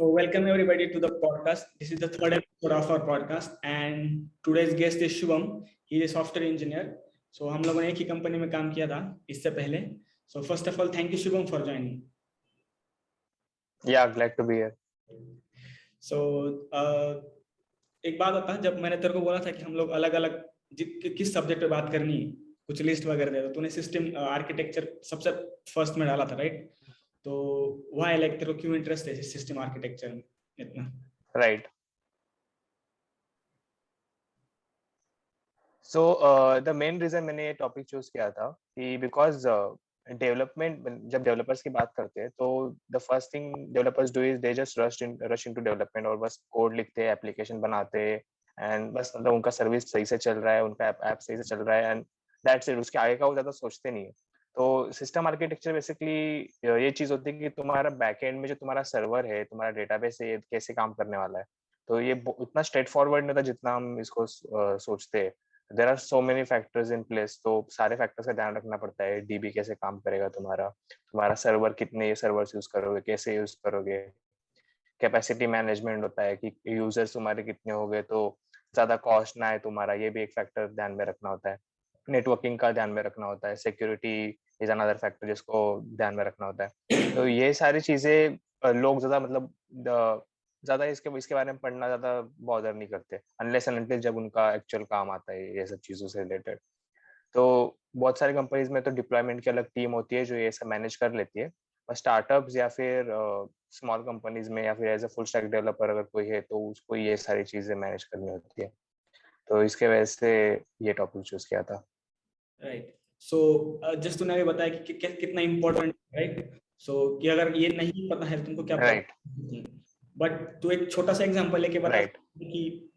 So welcome everybody to the podcast. This is the third episode of our podcast and today's guest is Shubham. He is a software engineer. So हम लोगों ने एक ही company में काम किया था इससे पहले. So first of all, thank you Shubham for joining. Yeah, glad to be here. So एक बात बता, जब मैंने तेरे को बोला था कि हम लोग अलग अलग किस सब्जेक्ट पे बात करनी है, कुछ लिस्ट वगैरह दे, तो तूने सिस्टम आर्किटेक्चर सबसे फर्स्ट में डाला था, राइट? तो व्हाई, लाइक तेरे को क्यों इंटरेस्ट है सिस्टम आर्किटेक्चर में इतना? Right. So the main reason मैंने ये टॉपिक चूज किया था कि because डेवलपमेंट जब डेवलपर्स की बात करते हैं तो the first thing developers do is they just rush into development और बस कोड लिखते हैं, एप्लीकेशन बनाते हैं एंड बस मतलब उनका सर्विस सही से चल रहा है, उनका ऐप सही से चल रहा है एंड दैट्स इट. उसके आगे का वो ज्यादा सोचते नहीं है. तो सिस्टम आर्किटेक्चर बेसिकली ये चीज होती है कि तुम्हारा बैकएंड में जो तुम्हारा सर्वर है, तुम्हारा डेटाबेस है, ये कैसे काम करने वाला है. तो ये उतना स्ट्रेट फॉरवर्ड नहीं था जितना हम इसको सोचते हैं. There are so many factors in place. तो सारे फैक्टर्स का ध्यान रखना पड़ता है. डीबी कैसे काम करेगा, तुम्हारा सर्वर कितने सर्वर्स यूज करोगे, कैसे यूज करोगे. कैपेसिटी मैनेजमेंट होता है कि यूजर्स तुम्हारे कितने हो गए तो ज्यादा कॉस्ट ना है तुम्हारा, ये भी एक फैक्टर ध्यान में रखना होता है. नेटवर्किंग का ध्यान में रखना होता है. सिक्योरिटी इज अनदर फैक्टर जिसको ध्यान में रखना होता है. तो ये सारी चीजें लोग ज्यादा मतलब ज्यादा इसके बारे में पढ़ना ज्यादा बॉदर नहीं करते अनलेस एंड अनटिल जब उनका एक्चुअल काम आता है ये सब चीजों से रिलेटेड. तो बहुत सारी कंपनीज में तो डिप्लॉयमेंट की अलग टीम होती है जो ये सब मैनेज कर लेती है. और स्टार्टअप्स या फिर स्मॉल कंपनीज में या फिर as a full stack developer अगर कोई है तो उसको ये सारी चीजें मैनेज करनी होती है. तो इसके वजह से ये टॉपिक चूज किया था. राइट. सो जस्ट तूने अभी बताया कि कितना इम्पोर्टेंट, राइट? सो कि अगर ये नहीं पता है तुमको क्या राइट. बट तू एक छोटा सा एग्जांपल लेके बता राइट. कि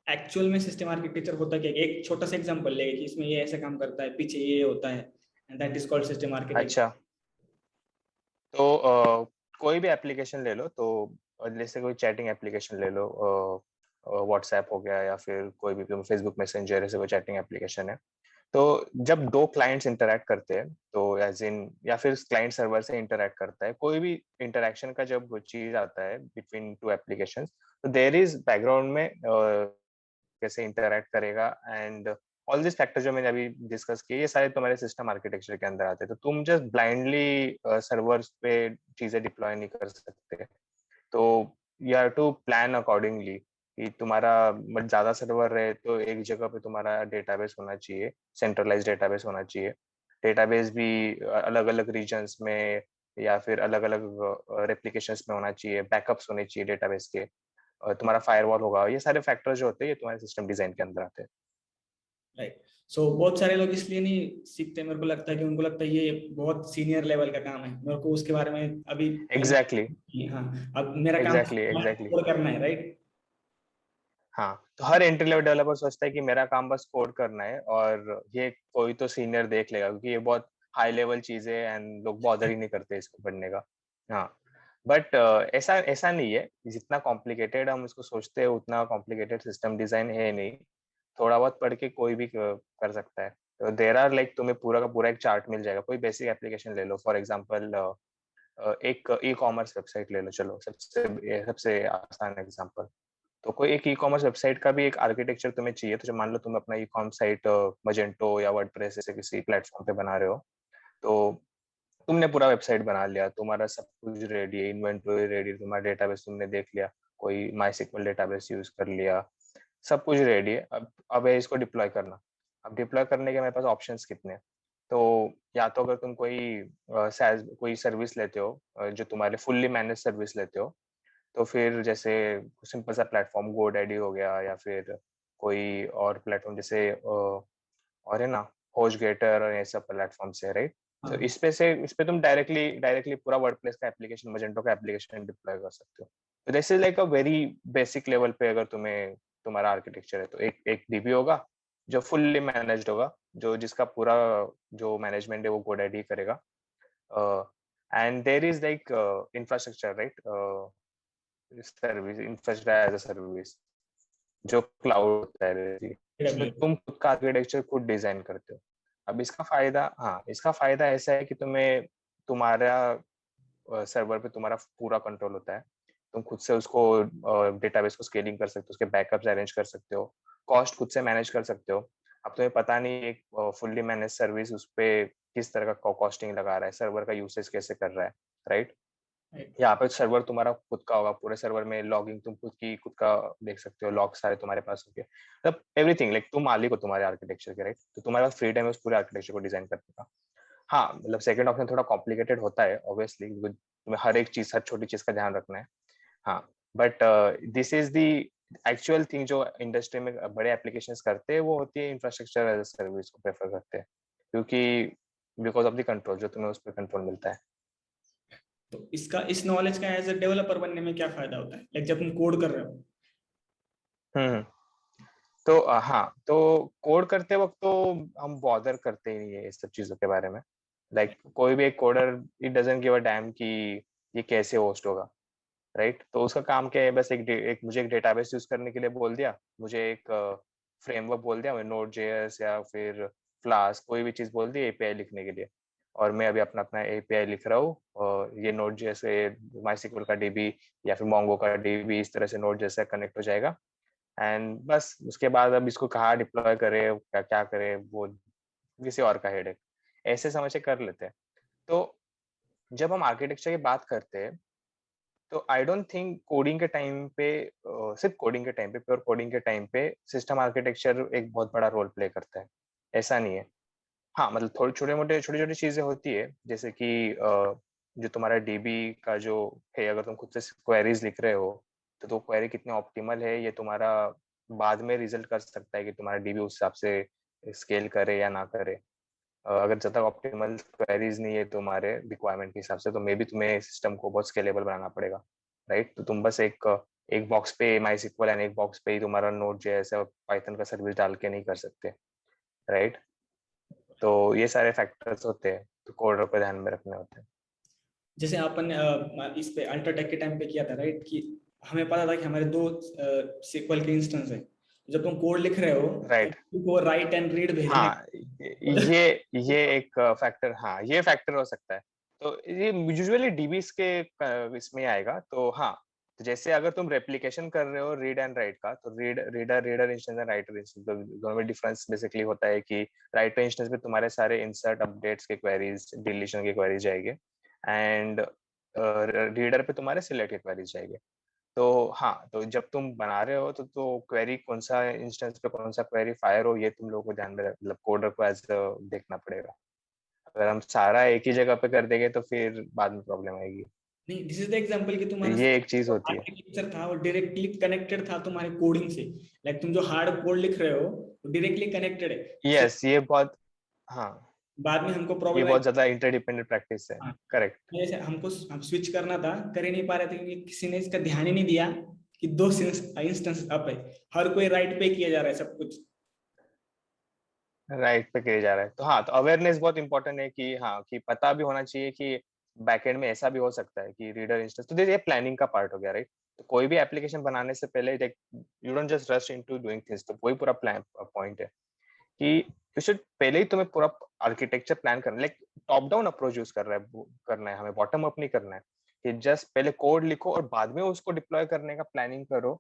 एक्चुअल में सिस्टम आर्किटेक्चर होता क्या है. एक छोटा सा एग्जांपल लेके कि इसमें ये ऐसे काम करता है, पीछे ये होता है, and that is called system architecture. अच्छा, तो कोई भी एप्लीकेशन ले लो. तो जैसे कोई चैटिंग एप्लीकेशन ले लो, व्हाट्सएप हो गया या फिर कोई भी फेसबुक मैसेंजर ऐसे कोई चैटिंग एप्लीकेशन है. तो जब दो क्लाइंट्स इंटरैक्ट करते हैं तो एज इन या फिर क्लाइंट सर्वर से इंटरैक्ट करता है, कोई भी इंटरैक्शन का जब वो चीज आता है बिटवीन टू एप्लीकेशंस, तो देयर इज बैकग्राउंड में कैसे इंटरैक्ट करेगा एंड ऑल दिस फैक्टर जो मैंने अभी डिस्कस किए ये सारे तुम्हारे सिस्टम आर्किटेक्चर के अंदर आते हैं. तो तुम जस्ट ब्लाइंडली सर्वर्स पे चीजें डिप्लॉय नहीं कर सकते. तो you have to plan accordingly कि तुम्हारा ज्यादा सर्वर है तो एक जगह पे तुम्हारा डेटाबेस होना चाहिए, सेंट्रलाइज डेटाबेस होना चाहिए. डेटाबेस भी अलग अलग रीजन्स में या फिर अलग अलग रेप्लिकेशंस में होना चाहिए. बैकअप्स होने चाहिए डेटाबेस के. तुम्हारा फायरवॉल होगा. ये सारे फैक्टर्स जो होते हैं ये तुम्हारे सिस्टम डिजाइन के अंदर आते हैं. राइट. सो बहुत सारे लोग इसलिए नहीं सीखते, मेरे को लगता है कि उनको लगता है ये बहुत सीनियर लेवल का काम है, मेरे को उसके बारे में अभी एग्जैक्टली. हाँ, अब मेरा काम एग्जैक्टली कोड करना है, राइट? हाँ, तो हर एंट्री लेवल डेवलपर सोचता है कि मेरा काम बस कोड करना है और ये कोई तो सीनियर देख लेगा क्योंकि ये बहुत हाई लेवल चीज है एंड लोग बॉदर ही नहीं करते इसको पढ़ने का. हाँ, बट ऐसा ऐसा नहीं है. जितना कॉम्प्लिकेटेड हम इसको सोचते हैं उतना कॉम्प्लिकेटेड सिस्टम डिजाइन है नहीं. थोड़ा बहुत पढ़ के कोई भी कर सकता है. तो देर आर लाइक तुम्हें पूरा का पूरा एक चार्ट मिल जाएगा. कोई बेसिक एप्लीकेशन ले लो, फॉर एग्जांपल एक ई कॉमर्स वेबसाइट ले लो. चलो सबसे आसान एग्जांपल. तो कोई एक ई कॉमर्स वेबसाइट का भी एक आर्किटेक्चर तुम्हें चाहिए. तो जब मान लो तुम अपना ई कॉमर्स साइट मजेंटो या वर्डप्रेस जैसे किसी प्लेटफॉर्म पे बना रहे हो, तो तुमने पूरा वेबसाइट बना लिया, तुम्हारा सब कुछ रेडी है, इन्वेंटरी रेडी, तुम्हारा डेटाबेस तुमने देख लिया, कोई माईएसक्यूएल डेटाबेस यूज कर लिया, सब कुछ रेडी है. अब है इसको डिप्लॉय करना. अब डिप्लॉय करने के मेरे पास ऑप्शंस कितने हैं. तो या तो अगर तुम कोई सर्विस लेते हो जो तुम्हारे फुल्ली मैनेज सर्विस लेते हो, तो फिर जैसे सिंपल सा प्लेटफॉर्म गोडैडी हो गया या फिर कोई और प्लेटफॉर्म जैसे और है ना होस्टगेटर और ये सब प्लेटफॉर्म से, राइट? तो इस पे तुम डायरेक्टली पूरा वर्डप्रेस का एप्लीकेशन, मजेंटो का एप्लीकेशन डिप्लॉय कर सकते हो. तो this is like a very basic level पे अगर तुम्हारा आर्किटेक्चर है तो एक डीबी होगा जो फुल्ली मैनेज्ड होगा, जिसका पूरा जो मैनेजमेंट है वो गोडैडी करेगा. And there is like infrastructure, right? Service, infrastructure as a service जो क्लाउड होता है, इसमें तुम खुद का आर्किटेक्चर खुद डिजाइन करते हो. अब इसका फायदा ऐसा है कि तुम्हारा सर्वर पे तुम्हारा पूरा कंट्रोल होता है. तुम खुद से उसको डेटाबेस को स्केलिंग कर सकते हो, उसके बैकअप्स अरेंज कर सकते हो, कॉस्ट खुद से मैनेज कर सकते हो। अब तुम्हें पता नहीं एक फुल्ली मैनेज सर्विस उस पे किस तरह का कॉस्टिंग लगा रहा है, सर्वर का यूसेज कैसे कर रहा है, राइट। Right. यहाँ पे सर्वर तुम्हारा खुद का होगा, पूरे सर्वर में लॉगिंग तुम खुद का देख सकते हो, लॉग सारे तुम्हारे पास होंगे, मतलब एवरीथिंग, लाइक तुम मालिक हो तुम्हारे आर्किटेक्चर के, राइट। तो तुम्हारे पास फ्रीडम है उस पूरे आर्किटेक्चर को डिजाइन करने का। हाँ, मतलब सेकंड ऑप्शन थोड़ा कॉम्प्लिकेटेड होता है ऑब्वियसली, तुम्हें हर एक चीज, हर छोटी चीज का ध्यान रखना है। हाँ, but this is the actual thing जो इंडस्ट्री में बड़े एप्लीकेशंस करते हैं, वो होती है इंफ्रास्ट्रक्चर एज अ सर्विस को प्रेफर करते हैं, क्योंकि बिकॉज ऑफ द कंट्रोल जो तुम्हें उस पर कंट्रोल मिलता है। तो इसका, इस नॉलेज का एज ए डेवलपर बनने में क्या फायदा होता है, लाइक जब तुम कोड कर रहे हो? हम्म। तो हाँ, तो कोड करते वक्त तो हम बॉदर करते ही नहीं है इस सब चीजों के बारे में। लाइक कोई भी एक coder, it doesn't give a dam कि ये कैसे होस्ट होगा, राइट। तो उसका काम क्या है, बस मुझे एक डेटाबेस यूज करने के लिए बोल दिया, मुझे एक फ्रेमवर्क बोल दिया, मैं नोड जेएस या फिर फ्लास्क कोई भी चीज बोल दी एपीआई लिखने के लिए, और मैं अभी अपना अपना एपीआई लिख रहा हूँ, और ये नोड जेएस से माईसीक्वल का डीबी या फिर मोंगो का डीबी इस तरह से नोड जेएस से कनेक्ट हो जाएगा। एंड बस उसके बाद अब इसको कहाँ डिप्लॉय करे, क्या क्या करे, वो किसी और का हेडेक, ऐसे समझ के कर लेते हैं। तो जब हम आर्किटेक्चर की बात करते हैं, तो आई डोंट थिंक कोडिंग के टाइम पे, सिर्फ कोडिंग के टाइम पे, प्योर कोडिंग के टाइम पे सिस्टम आर्किटेक्चर एक बहुत बड़ा रोल प्ले करता है, ऐसा नहीं है। हाँ, मतलब थोड़ी छोटी छोटी चीजें होती है, जैसे कि जो तुम्हारा डीबी का जो है, अगर तुम खुद से क्वेरीज लिख रहे हो, तो क्वेरी कितने ऑप्टिमल है ये तुम्हारा बाद में रिजल्ट कर सकता है कि तुम्हारा डीबी उस हिसाब से स्केल करे या ना करे। अगर जब तक ऑप्टिमल क्वेरीज नहीं है तुम्हारे रिक्वायरमेंट के हिसाब से, तो मे बी तुम्हें सिस्टम को बहुत स्केलेबल बनाना पड़ेगा, राइट। तो तुम बस एक बॉक्स पे माई सिक्वल एंड एक बॉक्स पे ही तुम्हारा नोड जैसे पाइथन का सर्विस डाल के नहीं कर सकते, राइट। तो ये सारे फैक्टर्स होते हैं, तो कोडर को ध्यान में रखने होते हैं। जैसे अपन इस पे अल्ट्राटेक के टाइम पे किया था, राइट, कि हमें पता था कि हमारे दो सीक्वल के इंस्टेंस है। जब तुम कोड लिख रहे हो तो राइट। तुमको राइट एंड रीड भेजने हाँ, ये एक फैक्टर, हाँ ये फैक्टर हो सकता है। तो ये यूजुअली डीबीज के इसमें आएगा। तो हाँ, तो जैसे अगर तुम रेप्लिकेशन कर रहे हो रीड एंड राइट का, तो reader instance and writer instance, दोनों में डिफरेंस बेसिकली होता है कि राइटर इंस्टेंस में तुम्हारे सारे इंसर्ट अपडेट्स के क्वेरीज, डिलीशन के क्वेरीज जाएंगे, एंड रीडर पे तुम्हारे सिलेक्ट के क्वेरीज जाएंगे। तो हाँ, तो जब तुम बना रहे हो तो क्वेरी कौन सा इंस्टेंस पे कौन सा क्वेरी फायर हो, ये तुम लोगों को ध्यान में मतलब कोडर को एज देखना पड़ेगा। अगर हम सारा एक ही जगह पे कर देंगे तो फिर बाद में प्रॉब्लम आएगी। नहीं, दिस इज द एग्जांपल कि तो तुम्हारा ये एक चीज होती है। आर्किटेक्चर था वो डायरेक्टली कनेक्टेड था तुम्हारे कोडिंग से। लाइक तुम जो हार्ड कोड लिख रहे हो वो डायरेक्टली कनेक्टेड है। So, यस, ये बहुत, हाँ, बाद में हमको ये प्रॉब्लम आई। बहुत ज्यादा इंटरडिपेंडेंट प्रैक्टिस है। हाँ, करेक्ट। जैसे हमको हम स्विच करना था, कर ही नहीं पा रहे थे क्योंकि किसी ने इसका ध्यान ही नहीं दिया कि दो इंस्टेंस अप है, हर कोई राइट पे किया जा रहा है सब कुछ। राइट पे किया जा रहा है। तो हाँ, तो अवेयरनेस बहुत इंपॉर्टेंट है कि हाँ, कि पता भी होना चाहिए कि बैकएंड में ऐसा भी हो सकता है कि रीडर इंस्टेंस, तो ये प्लानिंग का पार्ट हो गया, राइट। तो कोई भी एप्लीकेशन बनाने से पहले you don't just rush into doing things, तो वही पूरा प्लान पॉइंट है कि यू शुड पहले ही तुम्हें पूरा आर्किटेक्चर प्लान करना, like top down approach use करना है हमें, बॉटम अप नहीं करना है कि जस्ट पहले कोड लिखो और बाद में उसको डिप्लॉय करने का प्लानिंग करो।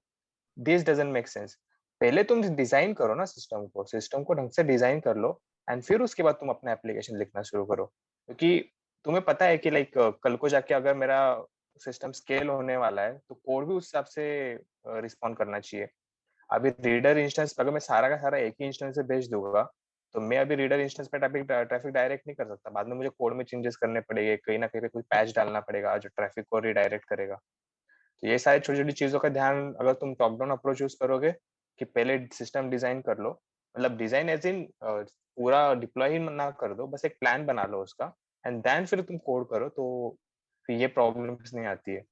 This doesn't make sense. पहले तुम डिजाइन करो ना सिस्टम को ढंग से डिजाइन कर लो, एंड फिर उसके बाद तुम अपना एप्लीकेशन लिखना शुरू करो, क्योंकि तुम्हें पता है कि लाइक कल को जाके अगर मेरा सिस्टम स्केल होने वाला है, तो कोड भी उस हिसाब से रिस्पॉन्ड करना चाहिए। अभी रीडर इंस्टेंस अगर मैं सारा का सारा एक ही इंस्टेंस से भेज दूंगा, तो मैं अभी रीडर इंस्टेंस पे ट्रैफिक डायरेक्ट नहीं कर सकता, बाद में मुझे कोड में चेंजेस करने पड़ेंगे, कहीं ना कहीं पे कोई पैच डालना पड़ेगा जो ट्रैफिक को रिडायरेक्ट करेगा। तो ये सारी छोटी छोटी चीजों का ध्यान अगर तुम टॉप डाउन अप्रोच यूज करोगे कि पहले सिस्टम डिजाइन कर लो, मतलब डिजाइन एज इन पूरा डिप्लॉय ही ना कर दो, बस एक प्लान बना लो उसका, एंड देन फिर तुम कोड करो, तो फिर ये प्रॉब्लम्स नहीं आती है।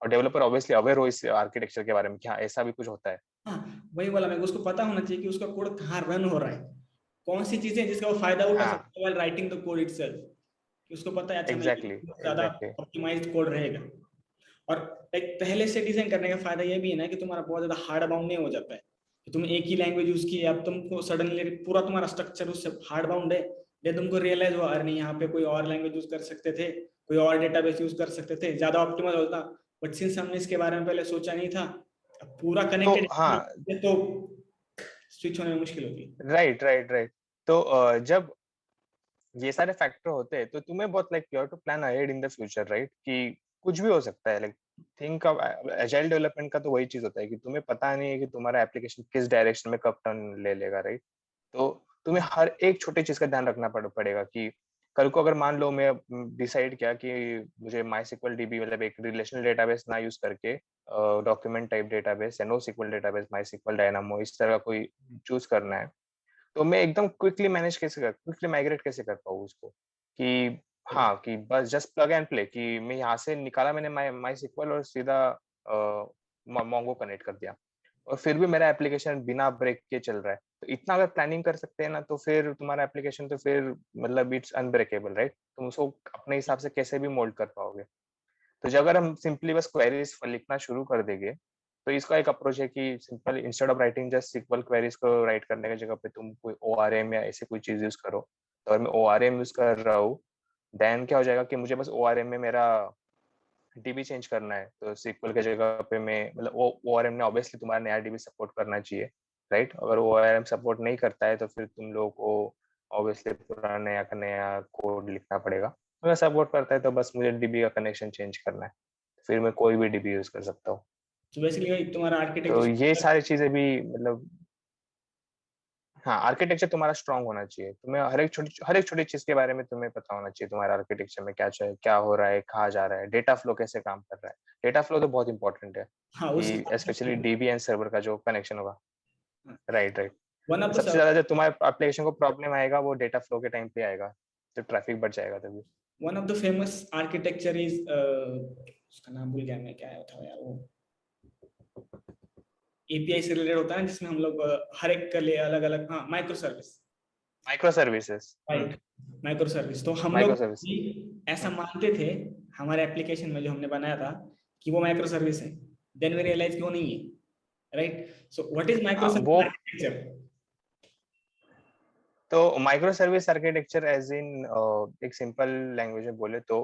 और डेवलपर ऑब्वियसली अवेयर हो इस आर्किटेक्चर के बारे में कि हाँ ऐसा भी कुछ होता है। हाँ, वही बोला मैं, उसको पता होना चाहिए कि उसका कोड कहाँ रन हो रहा है, कौन सी चीजें हैं जिसका वो फायदा उठा हाँ, सकता है while writing the code itself, कि उसको पता है अच्छा मैं एग्जैक्टली ज्यादा एग्जैक्टली। ऑप्टिमाइज्ड कोड रहेगा। और एक पहले से डिजाइन करने का फायदा ये भी है ना कि तुम्हारा बहुत ज्यादा हार्ड बाउंड नहीं हो जाता है कि तुम एक ही लैंग्वेज यूज की, अब तुमको सडनली पूरा तुम्हारा स्ट्रक्चर उससे हार्ड बाउंड है, ये तुमको रियलाइज हुआ अरे नहीं यहाँ पे कोई और लैंग्वेज यूज कर सकते थे, कोई और डेटाबेस यूज कर सकते थे, ज्यादा ऑप्टिमल होता, बट सिंस हमने इसके बारे में पहले सोचा नहीं था, अब पूरा तो कनेक्टेड हाँ, तो स्विच होने में मुश्किल होगी। Right right right. तो जब ये सारे फैक्टर होते हैं तो तुम्हें बहुत like you have to plan ahead in the future, right? कि कुछ भी हो सकता है, like think of agile development का तो वही चीज होता है कि तुम्हें पता नहीं है कि तुम्हारा एप्लीकेशन किस डायरेक्शन में कब टर्न ले लेगा, राइट? तो तुम्हें हर एक छोटी चीज का ध्यान रखना पड़ेगा कि कल को अगर मान लो मैं डिसाइड किया कि मुझे माई डीबी मतलब एक रिलेशनल डेटाबेस ना यूज करके डॉक्यूमेंट टाइप डेटाबेस या नो सिक्वल डेटाबेस, माई डायनामो इस तरह का कोई चूज करना है, तो मैं एकदम क्विकली माइग्रेट कैसे कर पाऊँ उसको कि हाँ, कि बस जस्ट प्लग एंड प्ले कि मैं यहाँ से निकाला मैंने माई और सीधा मोंगो कनेक्ट कर दिया और फिर भी मेरा एप्लीकेशन बिना ब्रेक के चल रहा है। तो इतना अगर प्लानिंग कर सकते हैं ना, तो फिर तुम्हारा एप्लीकेशन तो फिर मतलब इट्स अनब्रेकेबल, राइट? तुम उसको अपने हिसाब से कैसे भी मोल्ड कर पाओगे। तो जो अगर हम सिंपली बस क्वेरीज लिखना शुरू कर देंगे, तो इसका एक अप्रोच है कि simple instead of writing just SQL queries को राइट करने की जगह पे तुम कोई ओआरएम या ऐसे कोई चीज यूज करो। तो अगर मैं ओआरएम यूज कर रहा हूँ, देन क्या हो जाएगा कि मुझे बस ओआरएम में मेरा डीबी चेंज करना है, तो सिक्वल की जगह पे मैं मतलब ओआरएम ने ऑब्वियसली तुम्हारा नया डीबी सपोर्ट करना चाहिए, राइट? अगर ओआरएम सपोर्ट नहीं करता है तो फिर तुम लोगों को ऑब्वियसली पूरा नया का नया कोड लिखना पड़ेगा। अगर सपोर्ट करता है तो बस मुझे डीबी का कनेक्शन चेंज करना है, फिर मैं कोई भी डीबी यूज कर सकता हूँ। तो बेसिकली तुम्हारा तो ये आर्किटेक्चर। सारी चीजें भी मतलब हाँ, आर्किटेक्चर तुम्हारा स्ट्रांग होना चाहिए। तुम्हें हर एक छोटी चीज के बारे में तुम्हें पता होना चाहिए, तुम्हारा आर्किटेक्चर में क्या चाहिए, क्या हो रहा है, कहाँ जा रहा है, डेटा फ्लो कैसे काम कर रहा है। डेटा फ्लो तो बहुत इंपॉर्टेंट है हाँ, उस कि स्पेशली डीबी एंड सर्वर का जो कनेक्शन होगा। Right right. One of the सबसे ज्यादा जब तुम्हारे एप्लीकेशन को प्रॉब्लम आएगा वो डेटा फ्लो के टाइम पे आएगा, तो ट्रैफिक बढ़ जाएगा तभी। One of the famous architecture is, उसका नाम भूल गया मैं, क्या था यार वो, एपीआई से रिलेटेड होता है ना, जिसमें हम लोग हर एक के लिए अलग अलग, हाँ, micro service. Micro services. Right, micro service. तो हम लोग माइक्रो सर्विस। भी ऐसा मानते थे हमारे एप्लीकेशन में जो हमने बनाया था कि वो माइक्रो सर्विस है। देन वी रियलाइज कि वो नहीं है। Right, so what is micro वो सर्विस आर्किटेक्चर? तो micro service architecture as in एक सिंपल लैंग्वेज में बोले तो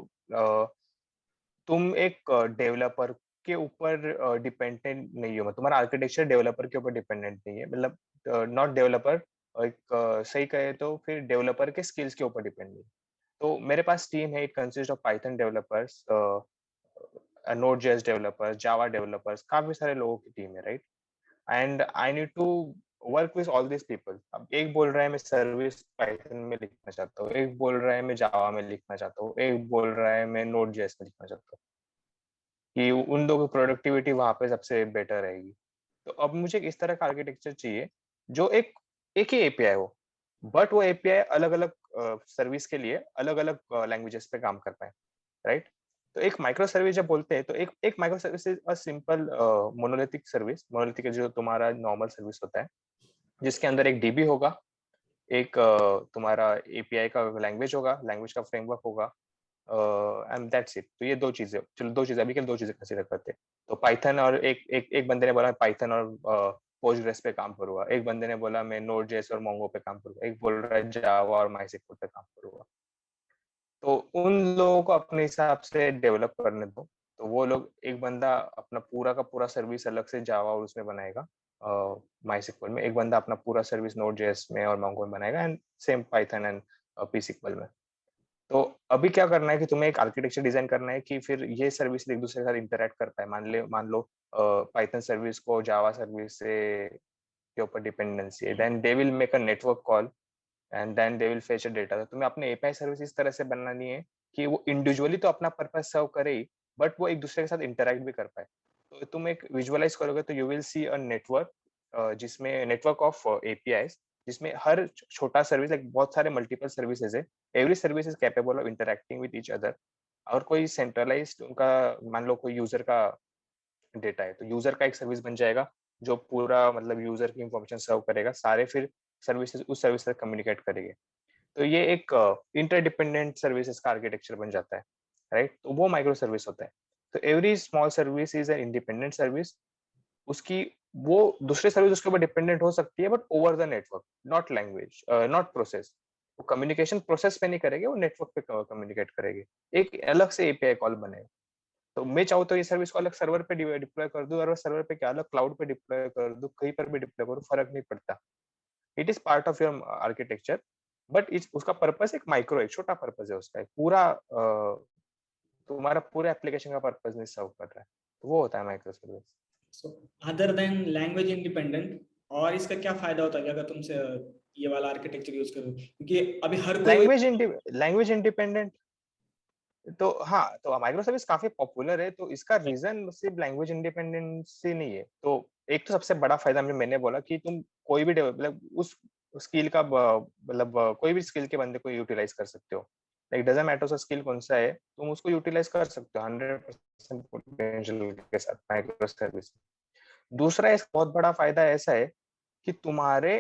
तुम एक डेवलपर के ऊपर डिपेंडेंट नहीं हो, मतलब तुम्हारा आर्किटेक्चर डेवलपर के ऊपर डिपेंडेंट नहीं है, मतलब नॉट डेवलपर, एक सही कहे तो फिर डेवलपर के स्किल्स के ऊपर डिपेंड है। तो मेरे पास टीम है, it consist of Python developers, node JS developers, Java developers, काफी सारे लोगों की टीम है, right? And I need to work with all this people. अब एक बोल रहा है मैं सर्विस पाइथन में लिखना चाहता हूँ, एक बोल रहा है मैं जावा में लिखना चाहता हूँ, एक बोल रहा है मैं नोड जेएस में लिखना चाहता हूँ, कि उन लोगों की प्रोडक्टिविटी वहां पे सबसे बेटर रहेगी। तो अब मुझे इस तरह का आर्किटेक्चर चाहिए जो एक एक ही एपीआई हो, बट वो एपीआई अलग अलग सर्विस के लिए अलग अलग लैंग्वेजेस पे काम कर पाए, राइट? तो एक माइक्रो सर्विस जब बोलते हैं तो एक micro service is a simple monolithic service. Monolithic जो तुम्हारा नॉर्मल सर्विस होता है जिसके अंदर एक डीबी होगा, एक तुम्हारा एपीआई का लैंग्वेज होगा, लैंग्वेज का फ्रेमवर्क होगा, एंड दैट्स इट। तो ये दो चीजें, चलो दो चीजें अभी के दो चीजें कंसीडर करते हैं। तो पाइथन और एक बंदे ने बोला पाइथन और पोस्टग्रेस पे काम करूंगा, एक बंदे ने बोला मैं नोड जेएस और मोंगो पे काम करूंगा, एक बोल रहा है जावा और माइस्क्ल पे काम करूंगा। तो उन लोगों को अपने हिसाब से डेवलप करने दो। तो वो लोग, एक बंदा अपना पूरा का पूरा सर्विस अलग से जावा और उसमें बनाएगा माइस्क्ल में, एक बंदा अपना पूरा सर्विस नोड जेएस में और मोंगो में बनाएगा, एंड सेम पाइथन एंड पीसीक्वल में। तो अभी क्या करना है कि तुम्हें एक आर्किटेक्चर डिजाइन करना है कि फिर ये सर्विस एक दूसरे के साथ इंटरेक्ट कर पाए। मान लो पाइथन सर्विस को जावा सर्विस से के ऊपर डिपेंडेंसी है, then they will make a network call and then they will fetch a data. तो तुम्हें अपने एपीआई सर्विस इस तरह से बनानी है कि वो इंडिविजुअली तो अपना पर्पस सर्व करे ही, बट वो एक दूसरे के साथ इंटरेक्ट भी कर पाए। तो तुम एक विजुअलाइज करोगे तो you will see a network, जिसमें नेटवर्क ऑफ एपीआई, जिसमें हर छोटा सर्विस, लाइक बहुत सारे मल्टीपल सर्विसेज है, every service is capable of interacting with each other. और कोई सेंट्रलाइज्ड उनका, मान लो कोई यूजर का डेटा है तो यूजर का एक सर्विस बन जाएगा जो पूरा मतलब यूजर की इंफॉर्मेशन सर्व करेगा, सारे फिर सर्विसेज उस सर्विस से कम्युनिकेट करेंगे। तो ये एक इंटरडिपेंडेंट सर्विसेज का आर्किटेक्चर बन जाता है, राइट? तो वो माइक्रो सर्विस होता है। तो every small service is an independent service. उसकी वो दूसरे सर्विस उसके ऊपर डिपेंडेंट हो सकती है, but over the network, not language, not process. वो कम्युनिकेशन प्रोसेस पे नहीं करेगी, वो नेटवर्क पे कम्युनिकेट करेगी, एक अलग से एपीआई कॉल बनेगा। तो मैं चाहूँ तो ये सर्विस को अलग सर्वर पे डिप्लॉय कर दूं, और सर्वर पे क्या अलग क्लाउड पे डिप्लॉय कर दूं, कहीं पर भी डिप्लॉय करूँ, फर्क नहीं पड़ता। It is part of your architecture, but इस उसका पर्पस एक माइक्रो, एक छोटा पर्पस है उसका, एक पूरा तुम्हारा पूरे एप्लीकेशन का पर्पस नहीं सर्व कर रहा है, तो वो होता है micro service. So other than language independent, और इसका क्या फायदा होता है कि अगर तुमसे ये वाला आर्किटेक्चर यूज करो, क्योंकि अभी हर कोई लैंग्वेज इंडिपेंडेंट, तो हाँ, तो माइक्रो सर्विस काफी पॉपुलर है, तो इसका रीजन सिर्फ लैंग्वेज इंडिपेंडेंसी नहीं है। तो एक तो सबसे बड़ा फायदा मैंने बोला कि तुम कोई भी मतलब उस स्किल का मतलब कोई भी स्किल के बंदे को यूटिलाइज कर सकते हो। लाइक डजंट मैटर उसका स्किल कौन सा है, तुम उसको यूटिलाइज कर सकते हो 100% पोटेंशियल के साथ माइक्रो सर्विस। दूसरा एक बहुत बड़ा फायदा ऐसा है कि तुम्हारे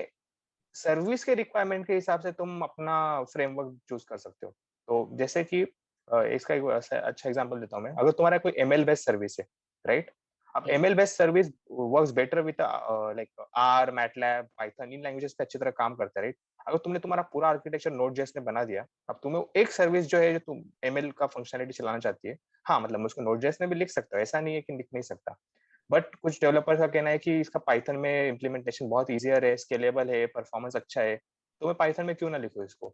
सर्विस के रिक्वायरमेंट के हिसाब से तुम अपना फ्रेमवर्क चूज कर सकते हो। तो जैसे कि इसका एक अच्छा एग्जांपल देता हूँ मैं। अगर तुम्हारा कोई एमएल बेस्ड सर्विस है, राइट? अब ML based service works better with like R, MATLAB, Python, इन लैंग्वेजेस पे अच्छी तरह काम करता है, राइट? अगर तुमने तुम्हारा पूरा आर्किटेक्चर नोड जेएस में बना दिया, अब तुम्हें एक सर्विस जो है, जो तुम एमएल का फंक्शनलिटी चलाना चाहती है, हाँ मतलब मैं उसको नोड जेएस में भी लिख सकता हूँ, ऐसा नहीं है कि लिख नहीं सकता, बट कुछ डेवलपर्स का कहना है कि इसका पाइथन में इम्प्लीमेंटेशन बहुत ईजियर है, स्केलेबल है, परफॉर्मेंस अच्छा है, तो मैं पाइथन में क्यों ना लिखूं इसको।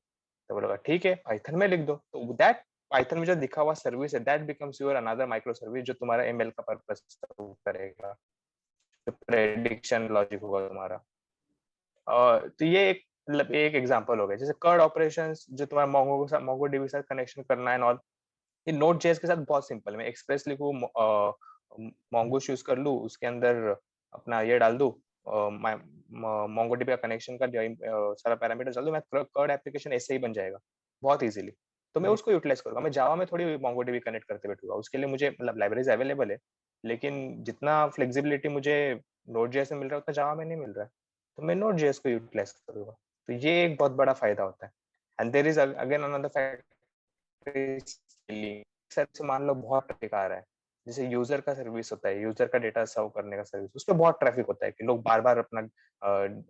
तो बोला ठीक है, पाइथन में लिख दो, तो दैट पाइथन में जो लिखा हुआ सर्विस है, that becomes your another micro service, जो तुम्हारा एमएल का पर्पस सर्व करेगा, जो प्रेडिक्शन लॉजिक होगा तुम्हारा। तो ये एक मतलब एक एग्जांपल हो गया। जैसे कर्ड ऑपरेशंस, जो तुम्हारा मोंगो के साथ, मोंगो डीबी के साथ कनेक्शन करना है, और ये नोड जेएस के साथ बहुत सिंपल है। मैं एक्सप्रेस लिखूं, मोंगोश यूज कर लूं, उसके अंदर अपना ये डाल दूं, मोंगोडीबी का कनेक्शन का सारा पैरामीटर डाल दूं, मैं कर्ड एप्लीकेशन ऐसे ही बन जाएगा बहुत इजीली। तो मैं उसको यूटिलाइज करूंगा। मैं जावा में थोड़ी मोंगोडीबी कनेक्ट करते बैठूंगा, उसके लिए मुझे मतलब लाइब्रेरीज अवेलेबल है, लेकिन जितना फ्लेक्सिबिलिटी मुझे नोड जेएस में मिल रहा है उतना जावा में नहीं मिल रहा है, तो मैं नोड जेएस को यूटिलाइज करूंगा। तो ये एक बहुत बड़ा फायदा होता है। And there is again another factor, service मान लो बहुत ट्रैफिक आ रहा है, जैसे यूजर का सर्विस होता है, यूजर का डेटा सर्व करने का सर्विस, उस पर बहुत ट्रैफिक होता है कि लोग बार बार अपना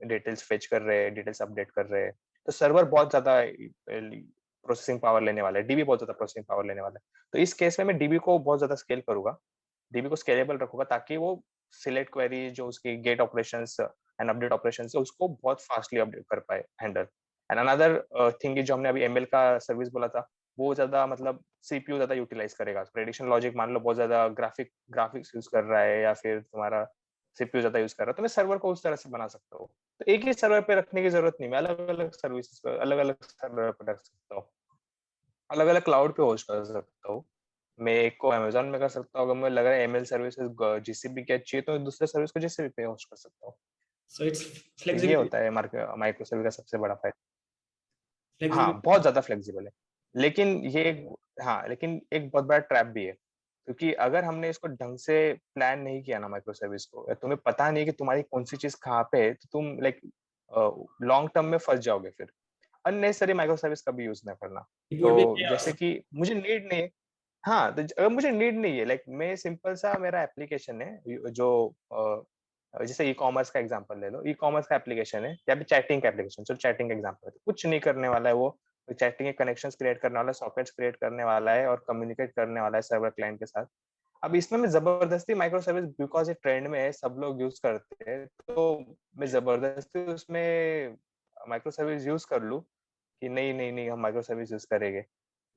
डिटेल्स फेच कर रहे हैं, डिटेल्स अपडेट कर रहे हैं, तो सर्वर बहुत ज्यादा प्रोसेसिंग पावर लेने वाला है, डीबी बहुत ज्यादा प्रोसेसिंग पावर लेने वाला है। तो इस केस में मैं डीबी को बहुत ज्यादा स्केल करूंगा, डीबी को स्केलेबल रखूंगा, ताकि वो सिलेक्ट क्वेरी, जो उसकी get operations and update operations है, उसको बहुत फास्टली अपडेट कर पाए, हैंडल। एंड अनदर थिंग जो हमने अभी एमएल का सर्विस बोला था, वो ज्यादा मतलब सीपीयू ज्यादा यूटिलाइज करेगा। प्रेडिक्शन लॉजिक मान लो बहुत ज्यादा ग्राफिक्स यूज कर रहा है, या फिर तुम्हारा सीपीयू ज्यादा यूज कर रहा है, तो मैं सर्वर को उस तरह से बना सकता हूँ। तो एक ही सर्वर पे रखने की जरूरत नहीं, मैं अलग अलग सर्विसेज पे, अलग अलग सर्वर पे रख सकता हूँ, अलग अलग क्लाउड पे होस्ट कर सकता हूँ। मैं एक को अमेजोन में कर सकता हूँ, अगर मुझे लग रहा है एमएल सर्विसेज जीसीबी की अच्छी है, तो दूसरे सर्विस को जीसीबी पे होस्ट कर सकता हूँ। सो इट्स तो ये फ्लेक्सिबिलिटी। होता है माइक्रो सर्विस का सबसे बड़ा फायदा। हाँ, फ्लेक्सिबिलिटी। बहुत ज्यादा फ्लेक्सिबल है। लेकिन ये हाँ, लेकिन एक बहुत बड़ा ट्रैप भी है, क्योंकि अगर हमने इसको ढंग से प्लान नहीं किया ना माइक्रो सर्विस को, या तुम्हें पता नहीं है कि तुम्हारी कौन सी चीज कहाँ पे है, तो तुम लाइक लॉन्ग टर्म में फंस जाओगे। फिर अननेसेसरी माइक्रो सर्विस कभी यूज ना करना। इट वुड बी तो जैसे chaos। कि मुझे नीड नहीं है, हाँ, तो अगर मुझे नीड नहीं है, लाइक मैं सिंपल सा मेरा एप्लीकेशन है जो जैसे ई कॉमर्स का एग्जांपल ले लो, ई कॉमर्स का एप्लीकेशन है, या फिर चैटिंग का एप्लीकेशन, चलो चैटिंग का एग्जांपल है, कुछ नहीं करने वाला है वो, चैटिंग के कनेक्शंस क्रिएट करने वाला है, सॉकेट्स क्रिएट करने वाला है, और कम्युनिकेट करने वाला है सर्वर क्लाइंट के साथ। अब इसमें मैं जबरदस्ती माइक्रो सर्विस, बिकॉज ये ट्रेंड में है, सब लोग यूज करते हैं, तो मैं जबरदस्ती उसमें माइक्रो सर्विस यूज कर लूं कि नहीं नहीं नहीं, हम माइक्रो सर्विस यूज करेंगे।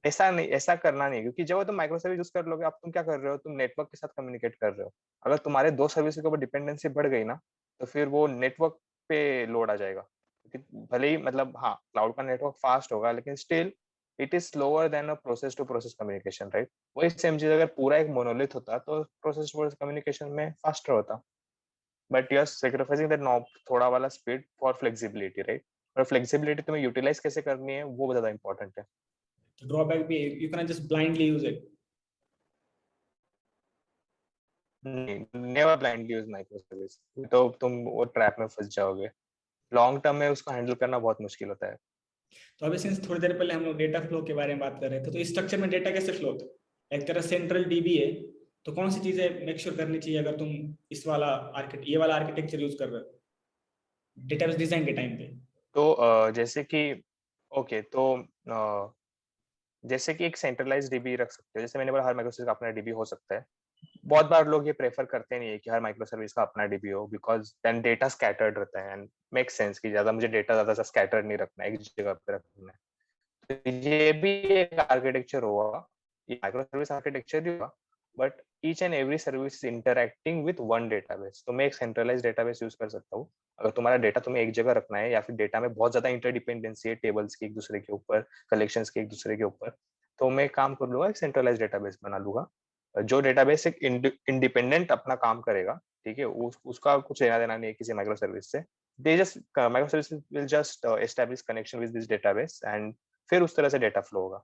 ऐसा नहीं, ऐसा करना नहीं, क्योंकि जब तुम माइक्रो सर्विस यूज कर लोगे, अब तुम क्या कर रहे हो, तुम नेटवर्क के साथ कम्युनिकेट कर रहे हो। अगर तुम्हारे दो सर्विस के ऊपर डिपेंडेंसी बढ़ गई ना, तो फिर वो नेटवर्क पे लोड आ जाएगा। क्योंकि भले ही मतलब हाँ, क्लाउड का नेटवर्क फास्ट होगा, लेकिन still it is slower than a process to process communication, right? वही सेम चीज अगर पूरा एक मोनोलिथ होता, तो प्रोसेस टू प्रोसेस कम्युनिकेशन में फास्टर होता, but you are sacrificing that knob थोड़ा वाला स्पीड फॉर फ्लेक्सिबिलिटी, राइट? और फ्लेक्सिबिलिटी तुम्हें यूटिलाइज कैसे करनी है, वो ज्यादा इंपॉर्टेंट है। ड्रॉबैक भी you can just blindly use it. Never blindly use micro service, तो तुम वो ट्रैप में फंस जाओगे। लॉन्ग टर्म में उसको हैंडल करना बहुत मुश्किल होता है। तो अभी सिंस थोड़ी देर पहले हम लोग डेटा फ्लो के बारे में बात कर रहे थे, तो इस स्ट्रक्चर में डेटा कैसे फ्लो होता है? एक तरह सेंट्रल डीबी है, तो कौन सी चीजें मेक श्योर करनी चाहिए अगर तुम इस वाला ये वाला आर्किटेक्चर यूज कर रहे हो डेटाबेस डिजाइन के टाइम पे? तो जैसे कि ओके, तो जैसे कि एक सेंट्रलाइज्ड डीबी रख सकते हो, जैसे मैंने बोला हर माइक्रोसर्विस का अपना डीबी हो सकता है। बहुत बार लोग ये प्रेफर करते नहीं है कि हर माइक्रो सर्विस का अपना डीबी हो, बिकॉज देन डेटा स्कैटर्ड रहता है एंड मेक सेंस कि ज्यादा मुझे डेटा ज्यादा सा स्कैटर्ड नहीं रखना है, एक जगह पे रखना है। तो ये भी एक आर्किटेक्चर होगा, ये माइक्रो सर्विस आर्किटेक्चर ही होगा, but each and every service interacting with one database. तो मैं एक सेंट्रलाइज डेटाबेस यूज कर सकता हूँ अगर तुम्हारा डेटा तुम्हें एक जगह रखना है, या फिर डेटा में बहुत ज्यादा इंटरडिपेंडेंसी है टेबल्स की एक दूसरे के ऊपर, कलेक्शंस के एक दूसरे के ऊपर, तो मैं काम कर लूंगा, एक सेंट्रलाइज डेटाबेस बना लूंगा जो डेटाबेस एक इंडिपेंडेंट अपना काम करेगा। ठीक है, उसका कुछ लेना देना नहीं है किसी माइक्रो सर्विस से। They just micro service will just establish connection with this database and फिर उस तरह से डेटा फ्लो होगा।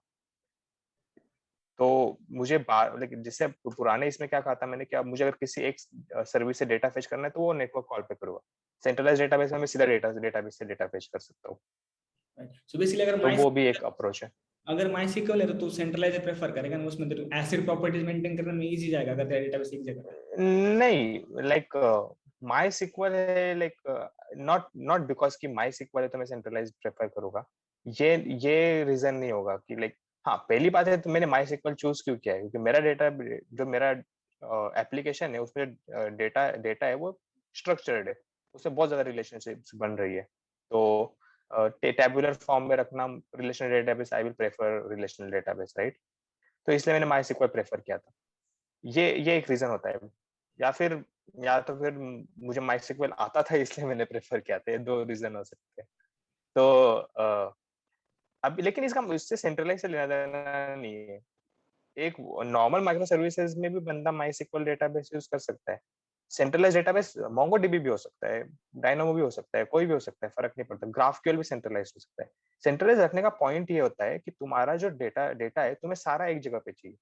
तो मुझे लेकिन जैसे पुराने इसमें क्या कहा था मैंने, क्या मुझे अगर किसी एक सर्विस से डेटा फेच करना है तो वो नेटवर्क कॉल पे करूंगा। सेंट्रलाइज डेटाबेस में मैं सीधा डेटाबेस से डेटा फेच कर सकता हूँ। सो बेसिकली तो वो भी एक अप्रोच है। अगर माई सीक्वल है तो तू सेंट्रलाइज प्रेफर करेगा ना, उसमें तो एसिड प्रॉपर्टीज मेंटेन करने में इजी जाएगा अगर तेरा डेटाबेस एक जगह है। नहीं, लाइक माई सिक्वल है, लाइक नॉट नॉट बिकॉज कि माई सिक्वल है तो मैं सेंट्रलाइज प्रेफर करूंगा। ये रीजन नहीं होगा कि लाइक, हाँ पहली बात है तो मैंने माई सिक्वल चूज क्यों किया है, क्योंकि मेरा डेटा जो मेरा एप्लीकेशन है उसमें डेटा डेटा है वो स्ट्रक्चर्ड है, उससे बहुत ज्यादा रिलेशनशिप्स बन रही है। तो टेबुलर फॉर्म में रखना relational database, I will prefer relational database, right. तो इसलिए मैंने माई सिक्वल प्रेफर किया था। ये एक रीजन होता है, या फिर या तो फिर मुझे माइस्क्ल आता था इसलिए मैंने प्रेफर किया था, ये दो रीजन हो सकते हैं। तो अब लेकिन इसका इससे सेंट्रलाइज से लेना देना नहीं है। एक नॉर्मल माइक्रो सर्विसेज में भी बंदा माइस्क्ल डेटाबेस यूज कर सकता है। सेंट्रलाइज डेटाबेस मोंगोडीबी भी हो सकता है, डायनामो भी हो सकता है, कोई भी हो सकता है, फर्क नहीं पड़ता। ग्राफक्यूएल भी सेंट्रलाइज हो सकता है। सेंट्रलाइज रखने का पॉइंट ये होता है कि तुम्हारा जो डेटा डेटा है तुम्हें सारा एक जगह पे चाहिए।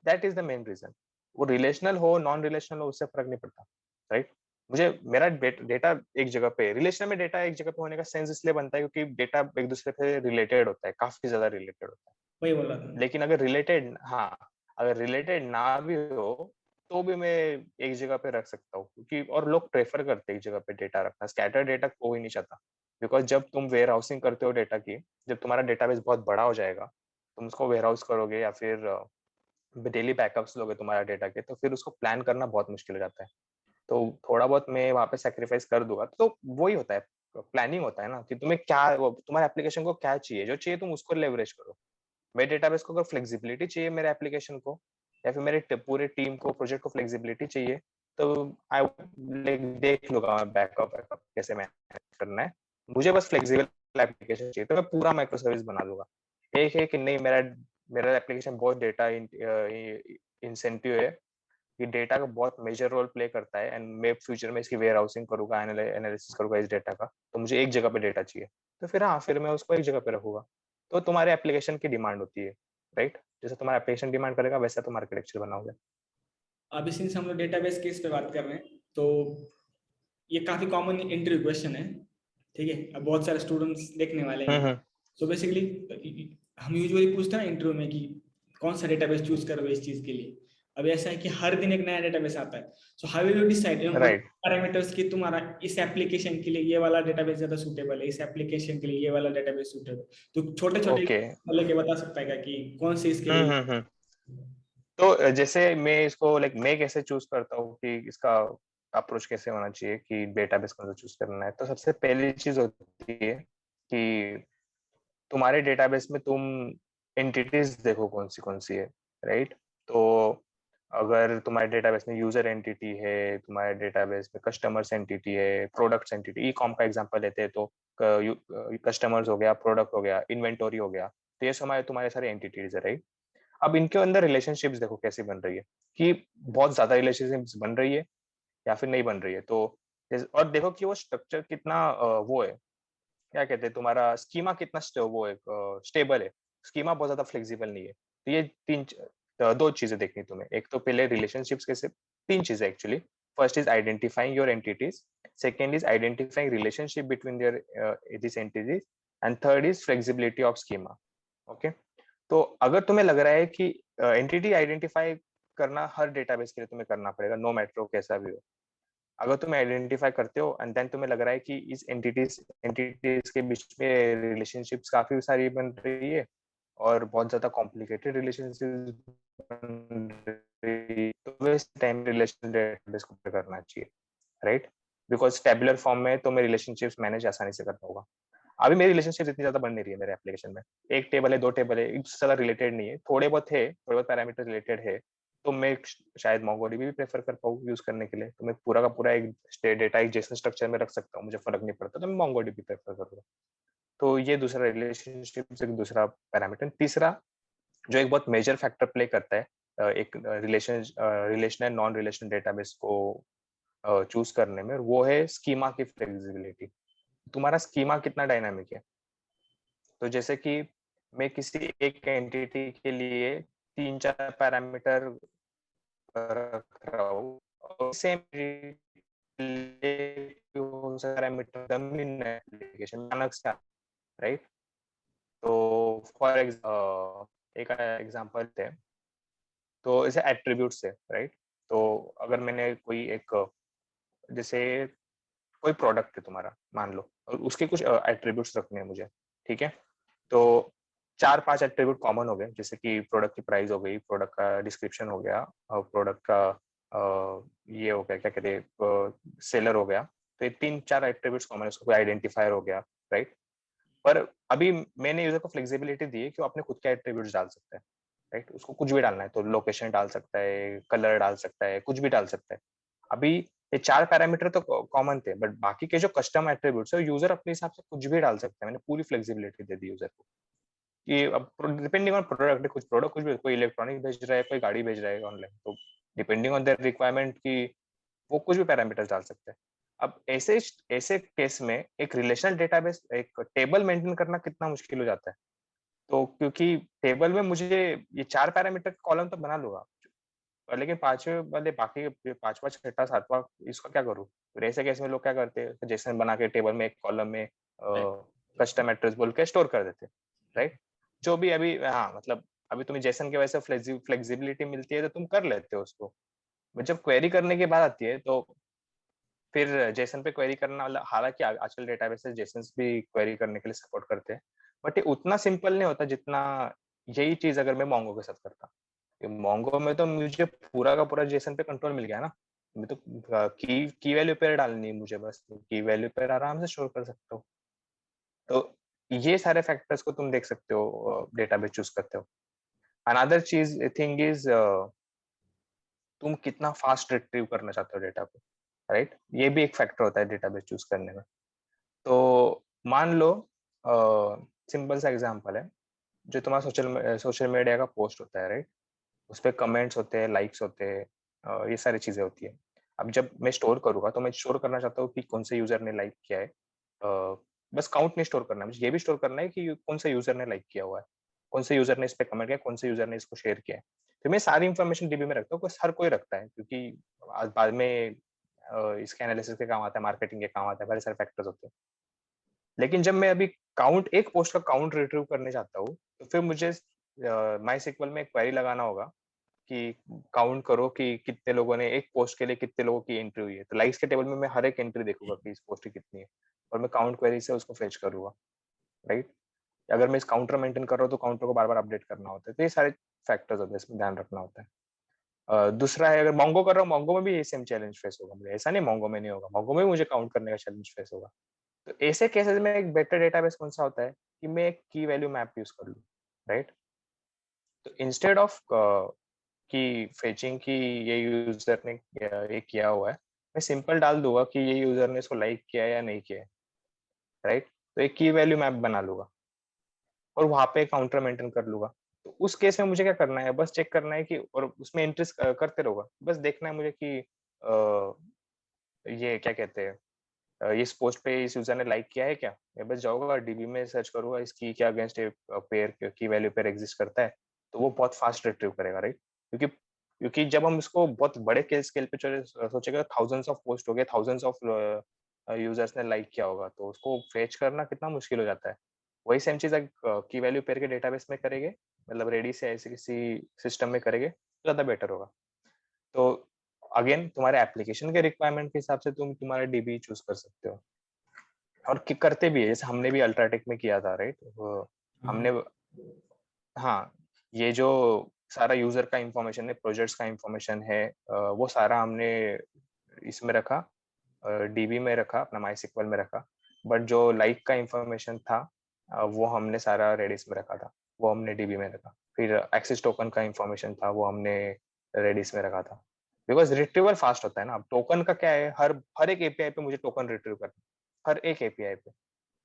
That is the main reason. वो रिलेशनल हो नॉन रिलेशनल हो उससे फर्क नहीं पड़ता, राइट। मुझे मेरा डेटा एक जगह पे, रिलेशनल में डेटा एक जगह पे होने का सेंस इसलिए बनता है क्योंकि डेटा एक दूसरे पे रिलेटेड होता है, काफी ज्यादा रिलेटेड होता है। वही बोल रहा था। लेकिन अगर रिलेटेड, हाँ, अगर रिलेटेड ना भी हो तो भी मैं एक जगह पे रख सकता हूँ, क्योंकि और लोग प्रेफर करते हैं एक जगह पे डेटा रखना। स्कैटर डेटा कोई नहीं चाहता, बिकॉज जब तुम वेयर हाउसिंग करते हो डेटा की, जब तुम्हारा डेटाबेस बहुत बड़ा हो जाएगा, तुम उसको वेयर हाउस करोगे या फिर डेली बैकअप्स लोगे तुम्हारा डेटा के, तो फिर उसको प्लान करना बहुत मुश्किल हो जाता है। तो थोड़ा बहुत मैं वहाँ पे सेक्रीफाइस कर दूंगा। तो वही होता है, प्लानिंग होता है ना, कि तुम्हें क्या, तुम्हारे एप्लीकेशन को क्या चाहिए, जो चाहिए तुम उसको लेवरेज करो। मेरे डेटाबेस को अगर फ्लेक्सिबिलिटी चाहिए मेरे एप्लीकेशन को, या फिर मेरे पूरे टीम को, प्रोजेक्ट को फ्लेक्सिबिलिटी चाहिए, तो आई लाइक देख लूंगा मैं बैकअप बैकअप कैसे मैनेज करना है। मुझे बस फ्लेक्सिबल एप्लीकेशन चाहिए तो मैं पूरा माइक्रो सर्विस बना दूंगा। एक है कि नहीं, मेरा मेरा एप्लीकेशन बहुत डेटा इंसेंटिव है, ये डेटा का बहुत मेजर रोल प्ले करता है, एंड मैं फ्यूचर में इसकी वेयर हाउसिंग करूंगा, एनालिसिस करूंगा इस डेटा का, तो मुझे एक जगह पे डेटा चाहिए। तो फिर हाँ, फिर मैं उसको एक जगह पे रखूंगा। तो तुम्हारे एप्लीकेशन की डिमांड होती है, राइट। जैसे तुम्हारा एप्लीकेशन डिमांड करेगा वैसा तुम आर्किटेक्चर बनाओगे। अभी सिंस हम लोग डेटाबेस केस पे बात कर रहे हैं, तो ये काफी कॉमन इंटरव्यू क्वेश्चन है, ठीक है। अब बहुत सारे स्टूडेंट्स देखने वाले हैं। हम्म। सो बेसिकली हम यूजुअली पूछते हैं ना इंटरव्यू में कि कौन सा डेटाबेस चूज करोगे इस चीज के लिए। अब ऐसा है कि हर दिन एक नया डेटाबेस आता है। So how will you decide right. Parameters कि तुम्हारा इस एप्लीकेशन के लिए ये वाला डेटाबेस ज्यादा सूटेबल है, इस एप्लीकेशन के लिए ये वाला डेटाबेस सूटेबल। तो छोटे छोटे ओके। लेके बता सकता है क्या कि कौन से इसके लिए। हम्म। तो जैसे मैं इसको लाइक मैं कैसे चूज करता हूँ कि इसका अप्रोच कैसे होना चाहिए कि डेटाबेस कौन सा चूज करना है, तो सबसे पहली चीज होती है कि तुम्हारे डेटाबेस में तुम एंटिटीज देखो कौन सी है, राइट। तो अगर तुम्हारे डेटाबेस में यूजर एंटिटी है, तुम्हारे डेटाबेस में कस्टमर्स एंटिटी है, प्रोडक्ट्स एंटिटी, ई कॉम का एग्जांपल लेते हैं तो कस्टमर्स हो गया, प्रोडक्ट हो गया, इन्वेंटोरी हो गया, तो ये समय तुम्हारे सारे एंटिटीज है, राइट। अब इनके अंदर रिलेशनशिप्स देखो कैसी बन रही है, कि बहुत ज्यादा रिलेशनशिप्स बन रही है या फिर नहीं बन रही है। तो और देखो कि वो स्ट्रक्चर कितना वो है, क्या कहते हैं, तुम्हारा स्कीमा कितना वो है, स्टेबल है। स्कीमा बहुत ज्यादा फ्लेक्सिबल नहीं है। तो ये दो चीजें देखनी तुम्हें। एक तो पहले रिलेशनशिप्स कैसे, तीन चीजें actually. First is identifying your entities, second is identifying relationship between their this entities, and third is flexibility of schema. Okay. तो अगर तुम्हें लग रहा है कि एंटिटी आइडेंटिफाई करना हर डेटाबेस के लिए तुम्हें करना पड़ेगा, नो मैटर कैसा भी हो, अगर तुम आइडेंटिफाई करते हो एंड देन तुम्हें लग रहा है कि इस एंटिटीज एंटिटीज के बीच में रिलेशनशिप्स काफी सारी बन रही है, और बहुत ज्यादा कॉम्प्लिकेटेड रिलेशनशिप, तो वैसे टाइम रिलेशन डेटाबेस को प्रेफर करना चाहिए, राइट? बिकॉज टेबुलर फॉर्म में तो मैं रिलेशनशिप्स मैनेज आसानी से कर पाऊंगा। अभी मेरी रिलेशनशिप इतनी ज्यादा बन नहीं रही है मेरे एप्लीकेशन में, एक टेबल है, दो टेबल है, एक से ज्यादा रिलेटेड नहीं है, थोड़े बहुत पैरामीटर रिलेटेड है, तो मैं शायद MongoDB भी प्रेफर कर पाऊँ यूज करने के लिए, तो मैं पूरा का पूरा एक डेटा एक जेसन स्ट्रक्चर में रख सकता हूँ, मुझे फर्क नहीं पड़ता, तो मैं MongoDB प्रेफर करूंगा। तो ये दूसरा रिलेशनशिप एक दूसरा पैरामीटर। तीसरा जो एक बहुत मेजर फैक्टर प्ले करता है एक रिलेशनल नॉन रिलेशनल डेटाबेस को चूज करने में, वो है स्कीमा की फ्लेक्सिबिलिटी। तुम्हारा स्कीमा कितना डायनामिक है। तो जैसे कि मैं किसी एक एंटिटी के लिए 3-4 पैरामीटर रख रहा हूँ, और सेम पैरामीटर एप्लीकेशन अलग से, राइट? तो फॉर एक एग्जांपल है, तो इसे एट्रीब्यूट्स है, राइट? तो अगर मैंने कोई एक जैसे कोई प्रोडक्ट है तुम्हारा, मान लो, और उसके कुछ एट्रीब्यूट्स रखने हैं मुझे, ठीक है? तो 4-5 एट्रीब्यूट कॉमन हो गए, जैसे कि प्रोडक्ट की प्राइस हो गई, प्रोडक्ट का डिस्क्रिप्शन हो गया, और प्रोडक्ट का ये हो गया, क्या कहते हैं, सेलर हो गया। तो ये 3-4 एट्रीब्यूट्स कॉमन है, उसका कोई आइडेंटिफायर हो गया, राइट? पर अभी मैंने यूजर को फ्लेक्सिबिलिटी दी है कि वो अपने खुद के एट्रीब्यूट्स डाल सकता है, राइट? उसको कुछ भी डालना है तो लोकेशन डाल सकता है, कलर डाल सकता है, कुछ भी डाल सकता है। अभी ये 4 पैरामीटर तो कॉमन थे, बट बाकी के जो कस्टम एट्रीब्यूट्स है, यूजर अपने हिसाब से कुछ भी डाल सकता है। मैंने पूरी फ्लेक्सिबिलिटी दे दी यूजर को कि अब डिपेंडिंग ऑन प्रोडक्ट, कुछ भी, कोई इलेक्ट्रॉनिक भेज रहा है, कोई गाड़ी भेज रहा है ऑनलाइन, तो डिपेंडिंग ऑन देयर रिक्वायरमेंट की वो कुछ भी पैरामीटर्स डाल सकते हैं। अब ऐसे ऐसे केस में एक रिलेशनल डेटाबेस, एक टेबल मेंटेन करना कितना मुश्किल हो जाता है। तो क्योंकि टेबल में मुझे ये 4 पैरामीटर कॉलम तो बना लूंगा, और लेकिन 5वें वाले बाकी 5वां, 6ठा, 7वां इसका क्या करूँ? फिर ऐसे केस में लोग क्या करते हैं, जेसन बना के टेबल में एक कॉलम में कस्टम एड्रेस बोल के स्टोर कर देते हैं, राइट? जो भी अभी, हाँ, मतलब अभी तुम्हें जेसन की वजह से फ्लेक्सिबिलिटी मिलती है तो तुम कर लेते हो उसको। बट जब क्वेरी करने की बात आती है तो फिर जेसन पे क्वेरी करना, मतलब हालांकि आजकल डेटाबेसेस जेसन्स भी क्वेरी करने के लिए सपोर्ट करते हैं, बट ये उतना सिंपल नहीं होता जितना यही चीज अगर मैं मोंगो के साथ करता। मोंगो में तो मुझे पूरा का पूरा जेसन पे कंट्रोल मिल गया ना। मैं तो की वैल्यू पेयर डालनी है मुझे, बस की वैल्यू पेयर आराम से स्टोर कर सकता हूँ। तो ये सारे फैक्टर्स को तुम देख सकते हो डेटाबेस चूज करते हो। अनदर चीज थिंग इज तुम कितना फास्ट रिट्रीव करना चाहते हो डेटा को, राइट? ये भी एक फैक्टर होता है डेटाबेस चूज करने में। तो मान लो सिंपल सा एग्जांपल है, जो तुम्हारा सोशल मीडिया का पोस्ट होता है, राइट? उस पे कमेंट्स होते हैं, लाइक्स होते हैं, ये सारी चीजें होती है। अब जब मैं स्टोर करूंगा तो मैं स्टोर करना चाहता हूँ कि कौन से यूजर ने लाइक किया है। बस काउंट नहीं स्टोर करना है, मुझे ये भी स्टोर करना है कि कौन से यूजर ने लाइक किया हुआ है, कौन से यूजर ने इस पे कमेंट किया, कौन से यूजर ने इसको शेयर किया है। तो मैं सारी इन्फॉर्मेशन डीबी में रखता हूँ, हर कोई रखता है, क्योंकि आज बाद में इसके एनालिसिस के काम आता है, मार्केटिंग के काम आता है, बड़े सारे फैक्टर्स होते हैं। लेकिन जब मैं अभी काउंट, एक पोस्ट का काउंट रिट्रीव करने चाहता हूँ, तो फिर मुझे माई सिक्वल में एक क्वेरी लगाना होगा कि काउंट करो कि कितने लोगों ने एक पोस्ट के लिए कितने लोगों की एंट्री हुई है। तो लाइक्स के टेबल में मैं हर एक एंट्री देखूंगा कि इस पोस्ट की कितनी है, और मैं काउंट क्वेरी से उसको फेच करूंगा, राइट? अगर मैं इस काउंटर मेंटेन कर रहा हूँ तो काउंटर को बार बार अपडेट करना होता है। तो ये सारे फैक्टर्स होते हैं, इसमें ध्यान रखना होता है। दूसरा है, अगर मोंगो कर रहा हूँ, मोंगो में भी ये सेम चैलेंज फेस होगा मुझे, ऐसा नहीं मोंगो में नहीं होगा, मोंगो में भी मुझे काउंट करने का चैलेंज फेस होगा। तो ऐसे केसेस में एक बेटर डेटाबेस कौन सा होता है कि मैं एक की वैल्यू मैप यूज कर लूँ, राइट? तो इंस्टेड ऑफ कि फेचिंग की ये यूजर ने ये किया हुआ है, मैं सिंपल डाल दूंगा कि ये यूजर ने इसको लाइक किया है या नहीं किया है, राइट? तो एक की वैल्यू मैप बना लूंगा और वहां पे काउंटर मेंटेन कर लूंगा। तो उस केस में मुझे क्या करना है, बस चेक करना है कि, और उसमें एंट्रीज करते रहूंगा, बस देखना है मुझे कि ये क्या कहते हैं, इस पोस्ट पे इस यूजर ने लाइक किया है क्या। मैं बस जाऊंगा डीबी में सर्च करूंगा इसकी क्या अगेंस्ट पेयर की वैल्यू पेयर एग्जिस्ट करता है, तो वो बहुत फास्ट रिट्रीव करेगा, राइट? क्योंकि क्योंकि जब हम इसको बहुत बड़े स्केल पे सोचेगा, थाउजेंड्स ऑफ पोस्ट हो गए, थाउजेंड्स ऑफ यूजर्स ने लाइक किया होगा, तो उसको फेच करना कितना मुश्किल हो जाता है। वही सेम चीज की वैल्यू पेयर के डेटाबेस में करेंगे, मतलब रेडी से ऐसे किसी सिस्टम में करेंगे तो ज्यादा बेटर होगा। तो अगेन तुम्हारे एप्लीकेशन के रिक्वायरमेंट के हिसाब से तुम तुम्हारा डीबी चूज कर सकते हो, और करते भी है, जैसे हमने भी अल्ट्राटेक में किया था, राइट? हमने हाँ, ये जो सारा यूजर का इंफॉर्मेशन है, प्रोजेक्ट्स का इंफॉर्मेशन है, वो सारा हमने इसमें रखा, डीबी में रखा, अपना माई में रखा। बट जो लाइक का इंफॉर्मेशन था, वो हमने सारा रेडिस में रखा था, वो हमने डीबी में रखा। फिर एक्सेस टोकन का इंफॉर्मेशन था, वो हमने रेडिस में रखा था, बिकॉज रिट्रीवल फास्ट होता है ना। अब टोकन का क्या है, हर हर एक एपीआई पे मुझे टोकन रिट्रीव करना है, हर एक एपीआई पे।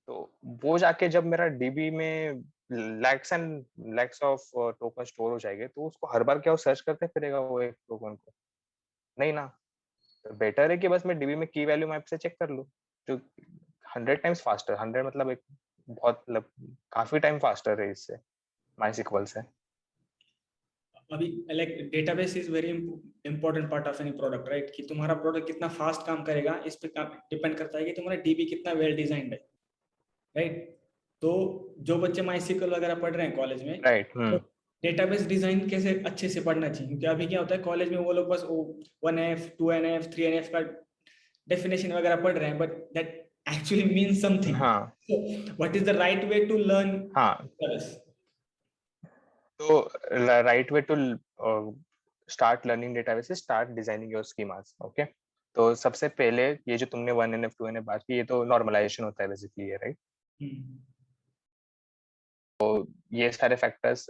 तो वो जाके जब मेरा डीबी में lakhs and lakhs of token store हो जाएंगे, तो उसको हर बार क्या वो सर्च करते फिरेगा वो एक टोकन को? नहीं ना। तो बेटर है कि बस मैं डीबी में की वैल्यू मैप से चेक कर लूँ, जो 100 टाइम्स फास्टर, 100 मतलब एक बहुत मतलब काफी टाइम फास्टर है इससे, माई सिक्वल से। अभी like database is very important part of any product, right? कि तुम्हारा प्रोडक्ट कितना फास्ट काम करेगा इस पे डिपेंड करता है कि तुम्हारा डीबी कितना वेल डिजाइंड है, राइट? तो जो बच्चे माई SQL वगैरह पढ़ रहे हैं कॉलेज में, राइट। तो डेटाबेस डिजाइन कैसे अच्छे से पढ़ना चाहिए, क्योंकि अभी क्या होता है कॉलेज में वो लोग बस 1NF 2NF 3NF का डेफिनेशन वगैरह पढ़ रहे हैं, but that actually means something. हाँ what is the right way to learn हाँ। डेटाबेस? तो right way to start learning database, start designing your schemas. Okay, तो सबसे पहले ये जो तुमने 1NF 2NF बात की, ये तो नॉर्मलाइजेशन होता है बेसिकली, ये राइट। ये सारे फैक्टर्स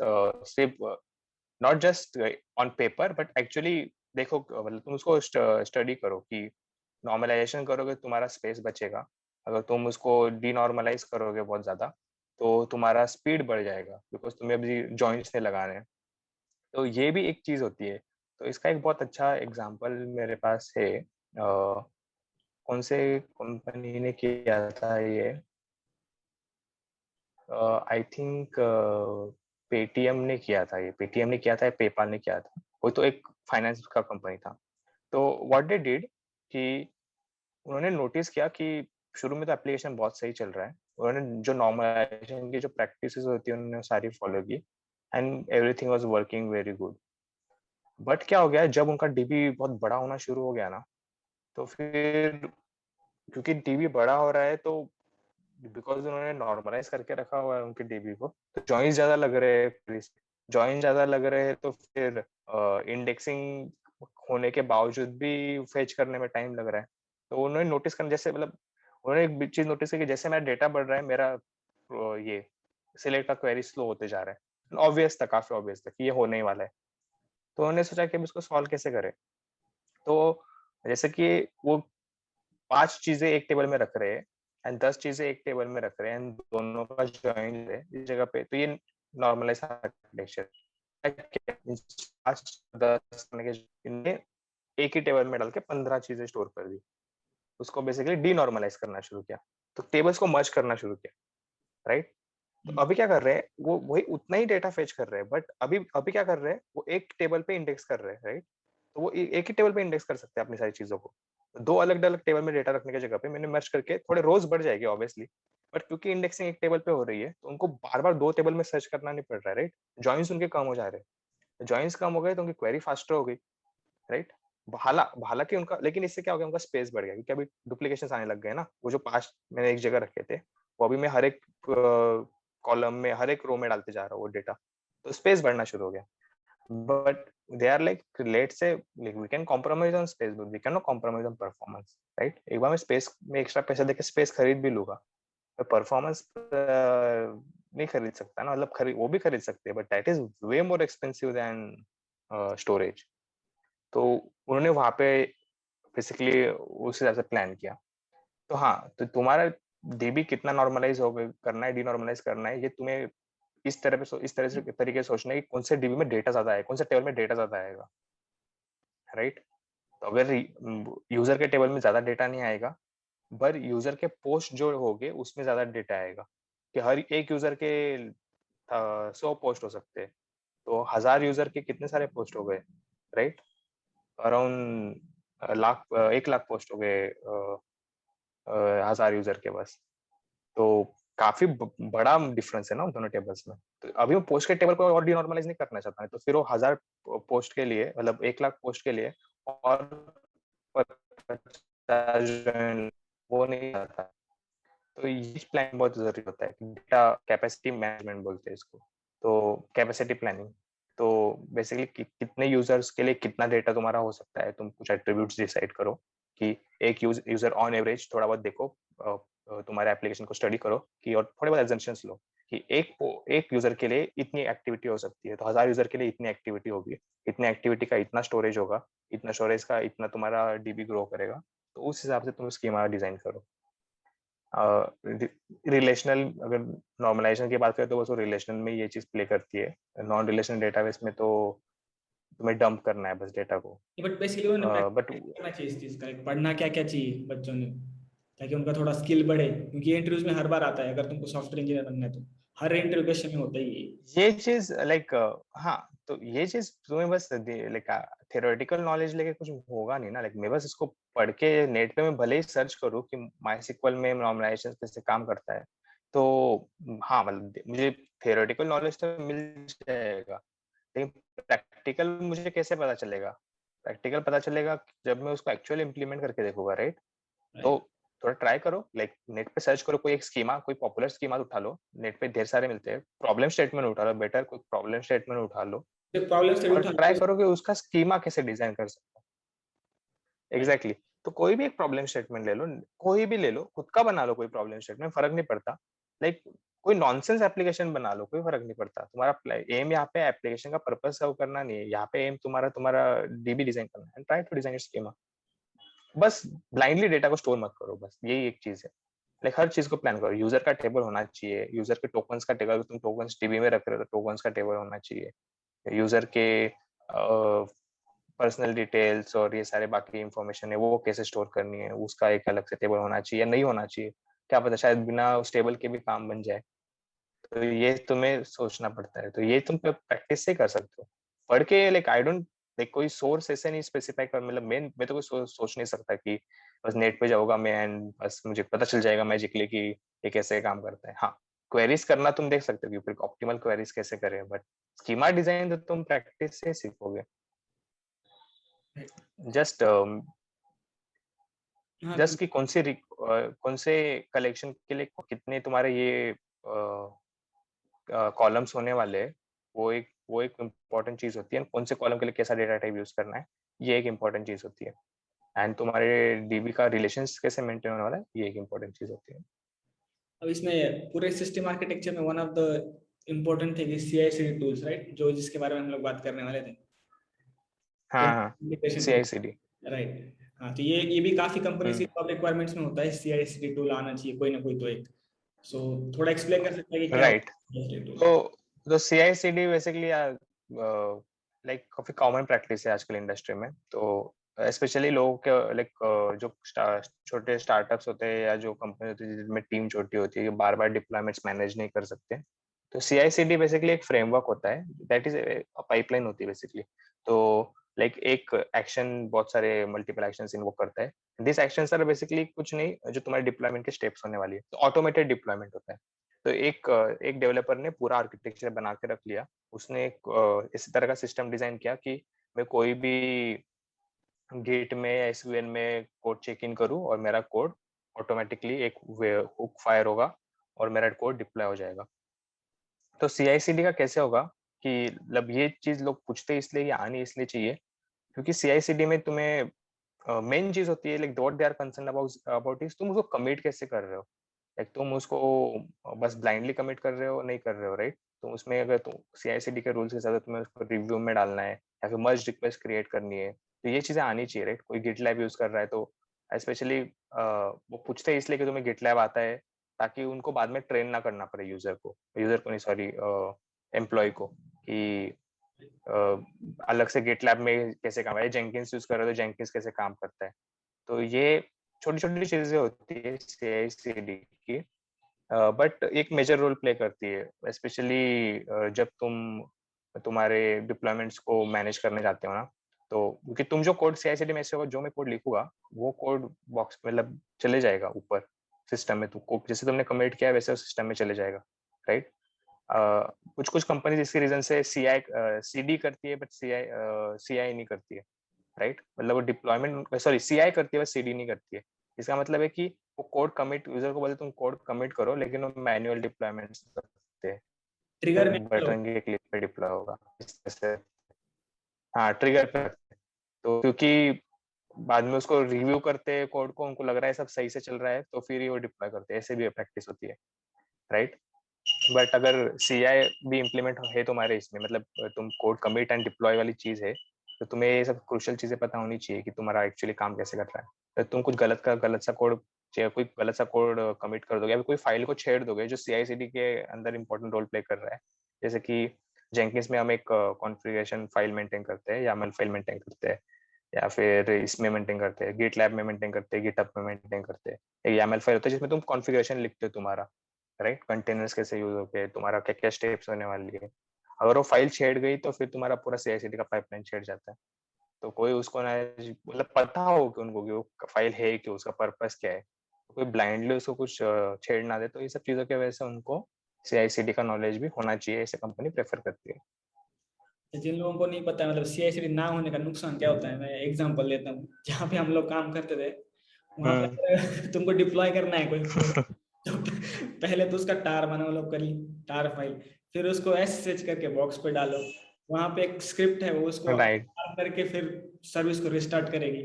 सिर्फ not just on paper but actually देखो, मतलब तुम उसको स्टडी करो कि नॉर्मलाइजेशन करोगे तुम्हारा स्पेस बचेगा, अगर तुम उसको डीनॉर्मलाइज करोगे बहुत ज्यादा तो तुम्हारा स्पीड बढ़ जाएगा, बिकॉज तुम्हें अभी जॉइंट्स नहीं लगाने हैं। तो ये भी एक चीज होती है। तो इसका एक बहुत अच्छा एग्जांपल मेरे पास है, कौन से कंपनी ने किया था ये, आई थिंक पेटीएम ने किया था, ये पेटीएम ने किया था या पेपाल ने किया था, कोई तो एक फाइनेंस का कंपनी था। तो व्हाट दे डिड कि उन्होंने नोटिस किया कि शुरू में तो एप्लीकेशन बहुत सही चल रहा है, उन्होंने जो नॉर्मलाइजेशन की जो प्रैक्टिसेस होती है उन्होंने वो सारी फॉलो की, and everything was working very good. But क्या हो गया, जब उनका डीबी बहुत बड़ा होना शुरू हो गया ना, तो फिर क्योंकि डीबी बड़ा हो रहा है तो बिकॉज उन्होंने नॉर्मलाइज करके रखा हुआ है उनके डीबी को, तो जॉइंस ज्यादा लग रहे हैं, जॉइन ज्यादा लग रहे हैं, तो फिर इंडेक्सिंग होने के बावजूद भी फेच करने में टाइम लग रहा है। तो उन्होंने नोटिस करना, जैसे मतलब उन्होंने एक चीज नोटिस की कि जैसे मेरा डेटा बढ़ रहा है, मेरा ये सिलेक्ट का क्वेरी स्लो होते जा रहा है। ऑब्वियस था, काफी ऑब्वियस था कि ये होने ही वाला है। तो उन्होंने सोचा कि अब इसको सॉल्व कैसे करें। तो जैसे कि वो 5 चीजें एक टेबल में रख रहे हैं एंड 10 चीजें एक टेबल में रख रहे हैं एंड दोनों का जॉइन है इस जगह पे, तो ये नॉर्मलाइज आर्किटेक्चर है। 5 10 करने के इनने एक ही टेबल में डाल के 15 चीजें स्टोर कर दी, उसको बेसिकली डीनॉर्मलाइज करना शुरू किया, तो टेबल्स को मर्ज करना शुरू किया, राइट। तो अभी क्या कर रहे हैं, वो वही उतना ही डेटा फेच कर रहे हैं, बट अभी अभी क्या कर रहे हैं, वो एक टेबल पे इंडेक्स कर रहे हैं, राइट। तो वो एक ही टेबल पे इंडेक्स कर सकते हैं अपनी सारी चीजों को। दो अलग अलग टेबल में डेटा रखने की जगह पे मैंने मर्ज करके, थोड़े रोज बढ़ जाएगी ऑब्वियसली, बट क्योंकि इंडेक्सिंग एक टेबल पे हो रही है तो उनको बार बार 2 टेबल में सर्च करना नहीं पड़ रहा है, राइट। जॉइंस उनके कम हो जा रहे हैं, जॉइंस कम हो गए तो उनकी क्वेरी फास्टर हो गई, राइट। हालांकि उनका, लेकिन इससे क्या हो गया, उनका स्पेस बढ़ गया, क्योंकि अभी डुप्लीकेशन आने लग गए ना। वो जो 5 मैंने एक जगह रखे थे, वो अभी मैं हर एक कॉलम में, हर एक रो में डालते जा रहा हूँ वो डेटा, तो स्पेस बढ़ना शुरू हो गया। But they are like, let's say we can compromise on space but we can not compromise on performance, right. एक बार मैं स्पेस में एक्स्ट्रा पैसा देके स्पेस खरीद भी लूंगा, तो परफॉर्मेंस नहीं खरीद सकता ना, मतलब खरीद वो भी खरीद सकते हैं, but that is way more expensive than storage. तो उन्होंने वहां पे बेसिकली उस हिसाब से प्लान किया। तो हाँ, तो तुम्हारा डीबी कितना नॉर्मलाइज हो करना है, डीनॉर्मलाइज करना है, ये तुम्हें इस तरह से तरीके से सोचना है कि कौन से डीबी में डेटा ज्यादा है, कौन से टेबल में डेटा ज्यादा आएगा, राइट। तो अगर यूजर के टेबल में ज्यादा डेटा नहीं आएगा, पर यूजर के पोस्ट जो होंगे उसमें ज्यादा डेटा आएगा, कि हर एक यूजर के 100 पोस्ट हो सकते हैं, तो 1000 यूजर के कितने सारे पोस्ट हो गए, राइट। अराउंड 1 लाख पोस्ट हो गए 1000 यूजर के बस। तो काफी बड़ा डिफरेंस है ना उन दोनों टेबल्स में। तो अभी वो पोस्ट के टेबल को और डिनॉर्मलाइज नहीं करना चाहता है, तो फिर वो 1000 पोस्ट के लिए, मतलब 1 लाख पोस्ट के लिए और 50 वो नहीं आता। तो ये प्लान बहुत जरूरी होता है, डेटा कैपेसिटी मैनेजमेंट बोलते हैं इसको। तो कैपेसिटी प्लानिंग, तो बेसिकली कितने यूजर्स के लिए कितना डेटा तुम्हारा हो सकता है, तुम कुछ एट्रीब्यूट्स डिसाइड करो कि एक यूजर ऑन एवरेज, थोड़ा बहुत देखो, तुम्हारे एप्लीकेशन को स्टडी करो कि, और थोड़े बहुत एजम्पशंस लो कि एक यूजर के लिए इतनी एक्टिविटी हो सकती है, तो 1000 यूजर के लिए इतनी एक्टिविटी होगी, इतनी एक्टिविटी का इतना स्टोरेज होगा, इतना स्टोरेज का इतना तुम्हारा डीबी ग्रो करेगा, तो उस हिसाब से तुम स्कीमा डिजाइन करो। रिलेशनल, अगर नॉर्मलाइजेशन की बात करें तो वो रिलेशनल में ये चीज प्ले करती है, नॉन रिलेशनल डेटाबेस में तो तुम्हें डंप करना है बस डेटा को। बट बेसिकली उन्हें बट practice करना चाहिए इस चीज का, like पढ़ना क्या क्या चाहिए बच्चों ने, ताकि उनका थोड़ा स्किल बढ़े, क्योंकि इंटरव्यूज में हर बार आता है, अगर तुमको सॉफ्टवेयर इंजीनियर बनना है तो हर इंटरव्यू क्वेश्चन में होता ही है। ये चीज लाइक, हाँ, तो ये चीज तुम्हें बस लाइक थियोरेटिकल नॉलेज लेके कुछ होगा नहीं ना, लाइक मैं बस इसको पढ़ के नेट पे मैं भले ही सर्च करूँ कि माइस्क्ल में नॉर्मलाइजेशन कैसे काम करता है, तो हाँ मतलब मुझे थियोरेटिकल नॉलेज तो मिल जाएगा, लेकिन प्रैक्टिकल मुझे कैसे पता चलेगा? प्रैक्टिकल पता चलेगा जब मैं उसको एक्चुअली इम्प्लीमेंट करके देखूंगा, राइट? तो थोड़ा ट्राई करो, लाइक नेट पे सर्च करो, कोई एक स्कीमा, कोई पॉपुलर स्कीमा उठा लो, नेट पे ढेर सारे मिलते हैं, प्रॉब्लम स्टेटमेंट उठा लो, बेटर कोई प्रॉब्लम स्टेटमेंट उठा लो प्रॉब्लम स्टेट और उठा ट्राई करो कि उसका स्कीमा कैसे डिजाइन कर सकते हो। एग्जैक्टली तो कोई भी एक प्रॉब्लम स्टेटमेंट ले लो, कोई भी ले लो, खुद का बना लो, कोई प्रॉब्लम स्टेटमेंट, फर्क नहीं पड़ता। लाइक कोई नॉनसेंस एप्लीकेशन बना लो, कोई फर्क नहीं पड़ता। तुम्हारा एम यहाँ पे एप्लीकेशन का पर्पस सर्व करना नहीं है, यहाँ पे एम तुम्हारा तुम्हारा डीबी डिजाइन करना है, ट्राई टू डिजाइन स्कीमा। बस ब्लाइंडली डेटा को स्टोर मत करो, बस यही एक चीज है। लाइक हर चीज को प्लान करो, यूजर का टेबल होना चाहिए, यूजर के टोकन्स का टेबल, तुम टोकन्स डीबी में रख रहे हो तो टोकन्स का टेबल होना चाहिए, यूजर के पर्सनल डिटेल्स और ये सारे बाकी इंफॉर्मेशन है वो कैसे स्टोर करनी है, उसका एक अलग से टेबल होना चाहिए या नहीं होना चाहिए, क्या पता शायद बिना उस टेबल के भी काम बन जाए। तो ये तुम्हें सोचना पड़ता है, तो ये तुम प्रैक्टिस से कर सकते हो पढ़ के। लाइक आई डोंट, लाइक कोई सोर्स ऐसे नहीं स्पेसिफाई कर, मतलब मैं तो कोई सोच नहीं सकता कि बस नेट पे जाऊंगा मैं एंड बस मुझे पता चल जाएगा मैजिकली कि ये कैसे काम करता है। हाँ, क्वेरीज करना तुम देख सकते हो कि ऑप्टिमल क्वेरीज कैसे करें, बट स्कीमा डिजाइन तो तुम प्रैक्टिस से सीखोगे। जस्ट हाँ जस्ट कि कौन से कलेक्शन के लिए कितने तुम्हारे ये कॉलम्स होने वाले हैं, वो एक इम्पोर्टेंट चीज होती है। कौन से कॉलम के लिए कैसा डेटा टाइप यूज करना है, ये एक इम्पोर्टेंट चीज होती है। एंड तुम्हारे डीबी का रिलेशंस कैसे मेंटेन होने वाला है, ये एक इम्पोर्टेंट चीज होती है। अब इसमें पूरे सिस्टम आर्किटेक्चर में one of the important thing is CI/CD tools, right, जो जिसके बारे में हम लोग बात करने वाले थे, हाँ हाँ, इंटीग्रेशन सी टूल, आई सी डी। राइट। हाँ, तो ये भी काफी कंपनीज की जॉब रिक्वायरमेंट्स में होता है, CI/CD टूल आना चाहिए कोई ना कोई तो एक। सो थोड़ा एक्सप्लेन कर सकते हैं कि क्या होता राइट, है CI/CD टूल? तो सी आई सी डी बेसिकली लाइक काफी कॉमन प्रैक्टिस है आजकल इंडस्ट्री में। तो स्पेशली लोगों के लाइक जो छोटे स्टार्टअप्स होते हैं या जो कंपनी होती है जिनमें टीम छोटी होती है, बार बार डिप्लॉयमेंट्स मैनेज नहीं कर सकते, तो सी आई सी डी बेसिकली एक फ्रेमवर्क होता है, दैट इज पाइपलाइन होती है बेसिकली। तो लाइक एक एक्शन बहुत सारे मल्टीपल एक्शन इन्वोक करता है। दिस एक्शंस आर बेसिकली कुछ नहीं, जो तुम्हारे डिप्लॉयमेंट के स्टेप्स होने वाली है, तो ऑटोमेटेड डिप्लॉयमेंट होता है। तो एक डेवलपर ने पूरा आर्किटेक्चर बना के रख लिया, उसने एक इसी तरह का सिस्टम डिजाइन किया कि मैं कोई भी गेट में या एसवीएन में कोड चेक इन करूँ और मेरा कोड ऑटोमेटिकली एक हुक फायर होगा और मेरा कोड डिप्लॉय हो जाएगा। तो सीआईसीडी का कैसे होगा कि मतलब ये चीज लोग पूछते इसलिए या आनी इसलिए चाहिए, क्योंकि सीआईसीडी में तुम्हें मेन चीज होती है like what they are concern about about is तुम उसको कमिट कैसे कर रहे हो। लाइक तुम उसको बस ब्लाइंडली कमिट कर रहे हो, नहीं कर रहे हो, राइट? तो उसमें अगर तुम सीआईसीडी के रूल्स के हिसाब से तुम्हें उसको रिव्यू में डालना है या फिर मर्ज रिक्वेस्ट क्रिएट करनी है, तो ये चीजें आनी चाहिए, राइट? कोई गिटलैब यूज कर रहा है तो स्पेशली वो पूछते हैं इसलिए कि तुम्हें गिटलैब आता है, ताकि उनको बाद में ट्रेन ना करना पड़े यूजर को नहीं, सॉरी, एम्प्लॉय को, कि अलग से गिटलैब में कैसे काम है, जेंकिंस यूज कर रहे हो तो जेंकिंस कैसे काम करता है। तो ये छोटी छोटी चीजें होती है सीआईसीडी की, बट एक मेजर रोल प्ले करती है, स्पेशली जब तुम तुम्हारे डिप्लॉयमेंट्स को मैनेज करने जाते हो ना। तो क्योंकि तुम जो कोड सीआईसीडी में से होगा, जो मैं कोड लिखूंगा वो कोड बॉक्स मतलब चले जाएगा ऊपर सिस्टम में, तुमको जैसे तुमने कमिट किया है वैसे सिस्टम में चले जाएगा, राइट? कुछ कुछ कंपनी इसके रीजन से सीडी करती है, बट सीआई नहीं करती है, राइट? मतलब वो डिप्लॉयमेंट, सॉरी, सीआई करती है बस सीडी नहीं करती है। इसका मतलब है कि वो कोड कमिट, यूजर को बोले तुम कोड कमिट करो, लेकिन वो मैनुअल डिप्लॉयमेंट करते हैं। ट्रिगर में बटन की क्लिक पे डिप्लॉय होगा इस तरह से। हाँ ट्रिगर पे रखते हैं। तो क्योंकि बाद में उसको रिव्यू करते हैं कोड को, उनको लग रहा है सब सही से चल रहा है तो फिर ही वो डिप्लॉय करते हैं, ऐसे भी प्रैक्टिस होती है, राइट। बट अगर CI भी इम्प्लीमेंट है तुम्हारे इसमें, मतलब तुम कोड कमिट एंड डिप्लॉय वाली चीज है, तो तुम्हें ये सब क्रूशियल चीजें पता होनी चाहिए कि तुम्हारा एक्चुअली काम कैसे कर रहा है। तो तुम कुछ गलत सा कोड, कोई गलत सा कोड कमिट कर दोगे या कोई फाइल को छेड़ दोगे जो CI/CD के अंदर इंपॉर्टेंट रोल प्ले कर रहा है, जैसे कि जेंकिंस में हम एक कॉन्फ़िगरेशन फाइल मेंटेन करते हैं, YAML फाइल मेंटेन करते हैं, या फिर इसमें मेंटेन करते हैं, GitLab में मेंटेन करते हैं, GitHub में मेंटेन करते हैं। एक YAML फाइल होता है जिसमें तुम कॉन्फ़िगरेशन लिखते हो तुम्हारा, राइट, कंटेनर्स कैसे यूज होते हैं, तुम्हारा क्या क्या स्टेप्स होने वाली है। अगर वो फाइल छेड़ गई तो फिर तुम्हारा पूरा CI/CD का पाइपलाइन छेड़ जाता है। तो कोई उसको ना, मतलब पता हो कि उनको कि वो फाइल है कि उसका पर्पस क्या है, तो कोई ब्लाइंडली उसको कुछ छेड़ ना दे। तो ये सब चीजों की वजह से उनको CI/CD का नॉलेज भी होना चाहिए, ऐसे कंपनी प्रेफर करती है। जिन लोगों को नहीं पता है मतलब CI/CD ना होने का नुकसान क्या होता है, मैं एग्जांपल देता हूँ। जहाँ पे हम लोग काम करते थे वहां पे हम्म। अगर तुमको डिप्लॉय करना है कोई कोड, तो पहले तो उसका टार बनाओ, लोग करी टार फाइल, फिर उसको SSH करके बॉक्स पे डालो, वहां पे एक स्क्रिप्ट है वो उसको राइट। करके फिर सर्विस को रिस्टार्ट करेगी,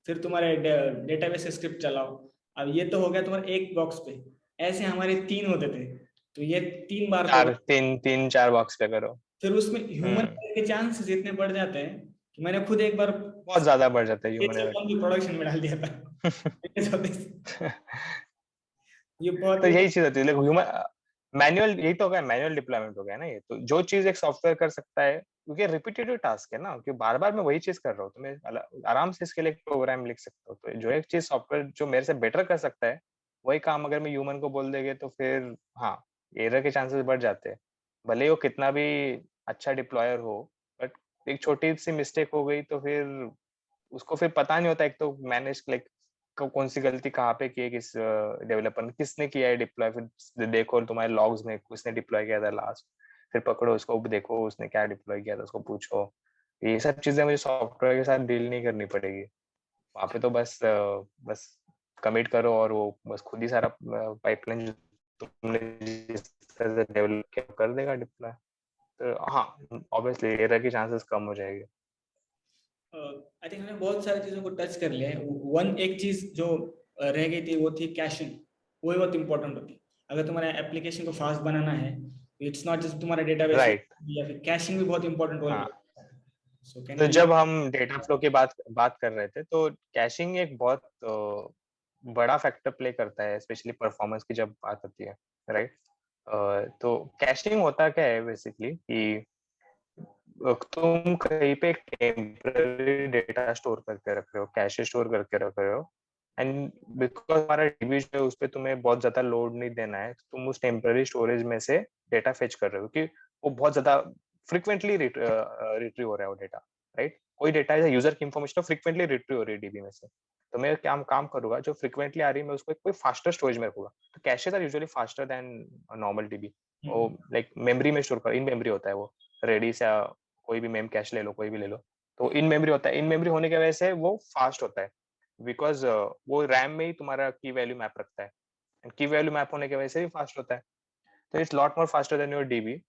फिर तुम्हारे डेटाबेस स्क्रिप्ट चलाओ। अब ये तो हो गया तुम्हारे एक बॉक्स पे, ऐसे हमारे 3 होते थे, तो ये 3 बार कोड, चार तीन तीन चार बॉक्स पे करो। फिर उसमें ह्यूमन हम्म। के चांसेस इतने बढ़ जाते हैं कि मैंने खुद एक बार बहुत ज्यादा बढ़ जाता है ह्यूमन एरर। भी प्रोडक्शन में डाल दिया था। ये बहुत तो ही यही चीज होती है, देखो ह्यूमन मैनुअल, यही तो हो गया, मैनुअल डिप्लॉयमेंट हो गया ना ये। तो जो चीज एक सॉफ्टवेयर कर सकता है, क्योंकि रिपीटेटिव टास्क है ना, क्योंकि बार बार मैं वही चीज कर रहा हूँ, तो मैं आराम से इसके लिए एक प्रोग्राम लिख सकता हूँ। तो जो एक चीज सॉफ्टवेयर जो मेरे से बेटर कर सकता है, वही काम अगर मैं ह्यूमन को बोल देंगे तो फिर हाँ, एरर के चांसेस बढ़ जाते हैं। भले ही वो कितना भी अच्छा डिप्लॉयर हो, बट एक छोटी सी मिस्टेक हो गई तो फिर उसको फिर पता नहीं होता, एक तो मैनेज लाइक कौन सी गलती कहाँ पे की है, किस डेवलपर ने, किसने किया है डिप्लॉय। फिर देखो तुम्हारे लॉग्स में किसने डिप्लॉय किया था लास्ट, फिर पकड़ो उसको, देखो उसने क्या डिप्लॉय किया था, उसको पूछो। ये सब चीजें मुझे सॉफ्टवेयर के साथ डील नहीं करनी पड़ेगी। वहाँ पे तो बस कमिट करो और वो बस खुद ही सारा पाइपलाइन जो तुमने जिस तरह से डेवलप किया कर देगा डिप्लॉय। तो हाँ, ऑब्वियसली एरर की चांसेस कम हो जाएगी। आई थिंक हमने बहुत सारी चीजों को टच कर लिया है। वन एक चीज जो रह गई थी वो थी कैशिंग, वो ही बहुत इंपॉर्टेंट होती है। अगर तुम्हारे एप्लीकेशन को फास्ट बनाना है, इट्स नॉट जस्ट तुम्हारा डेटाबेस, राइट। या फिर कैशिंग भी बहुत इंपॉर्टेंट रोल हाँ, प्ले। सो कैन तो यू जब हम डेटा फ्लो की बात कर रहे थे, तो कैशिंग एक बहुत बड़ा फैक्टर प्ले करता है, स्पेशली परफॉर्मेंस की जब बात होती है, राइट। तो कैशिंग होता क्या है बेसिकली कि तुम कहीं पे टेम्पररी डेटा स्टोर करके रख रहे हो, कैशे स्टोर करके रख रहे हो, एंड बिकॉज हमारा डीबी जो है उस पर तुम्हें बहुत ज्यादा लोड नहीं देना है, तो तुम उस टेम्पररी स्टोरेज में से डेटा फेच कर रहे हो, क्योंकि वो बहुत ज्यादा फ्रिक्वेंटली रिट्रीव हो रहा है वो डेटा, राइट। कोई डेटा है यूजर की इन्फॉर्मेशन रिक्वेंटली रिट्रीव हो रही है डीबी में से, तो मैं क्या काम करूंगा, जो फ्रिक्वेंटली आ रही है मैं उसको कोई फास्टर स्टोरेज में रखूंगा। तो caches are usually faster than normal DB. वो लाइक मेमोरी में स्टोर कर, इन मेमोरी होता है वो, रेडिस या कोई भी मेम कैश ले लो, कोई भी ले लो, तो इन मेमोरी होता है। इन मेमोरी होने की वजह से वो फास्ट होता है, बिकॉज वो रैम में ही तुम्हारा की वैल्यू मैप रखता है, एंड की वैल्यू मैप होने की वजह से भी फास्ट होता है। तो it's lot more faster than your dB.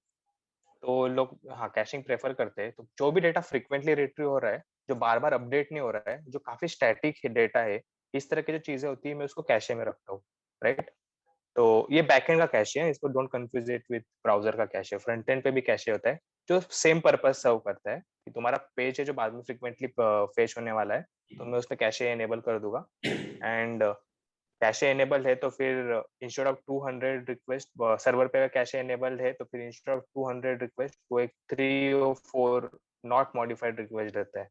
तो लोग हाँ कैशिंग प्रेफर करते हैं। तो जो भी डेटा फ्रिक्वेंटली रिट्रीव हो रहा है, जो बार बार अपडेट नहीं हो रहा है, जो काफी स्टैटिक डेटा है, इस तरह की जो चीजें होती है मैं उसको कैशे में रखता हूँ, राइट। तो ये बैकएंड का कैशे है, इसको don't confuse it with browser का कैशे। फ्रंट एंड पे भी कैशे होता है जो सेम पर्पज सर्व करता है, कि तुम्हारा पेज है जो बाद में फ्रिक्वेंटली फेच होने वाला है, तो मैं उस पर कैशे एनेबल कर दूंगा। एंड कैशे एनेबल है तो फिर इंस्टेड ऑफ 200 रिक्वेस्ट सर्वर पे, कैशे एनेबल है तो फिर इंस्टेड ऑफ 200 रिक्वेस्ट वो एक 3 और 4 नॉट मॉडिफाइड रिक्वेस्ट रहता है,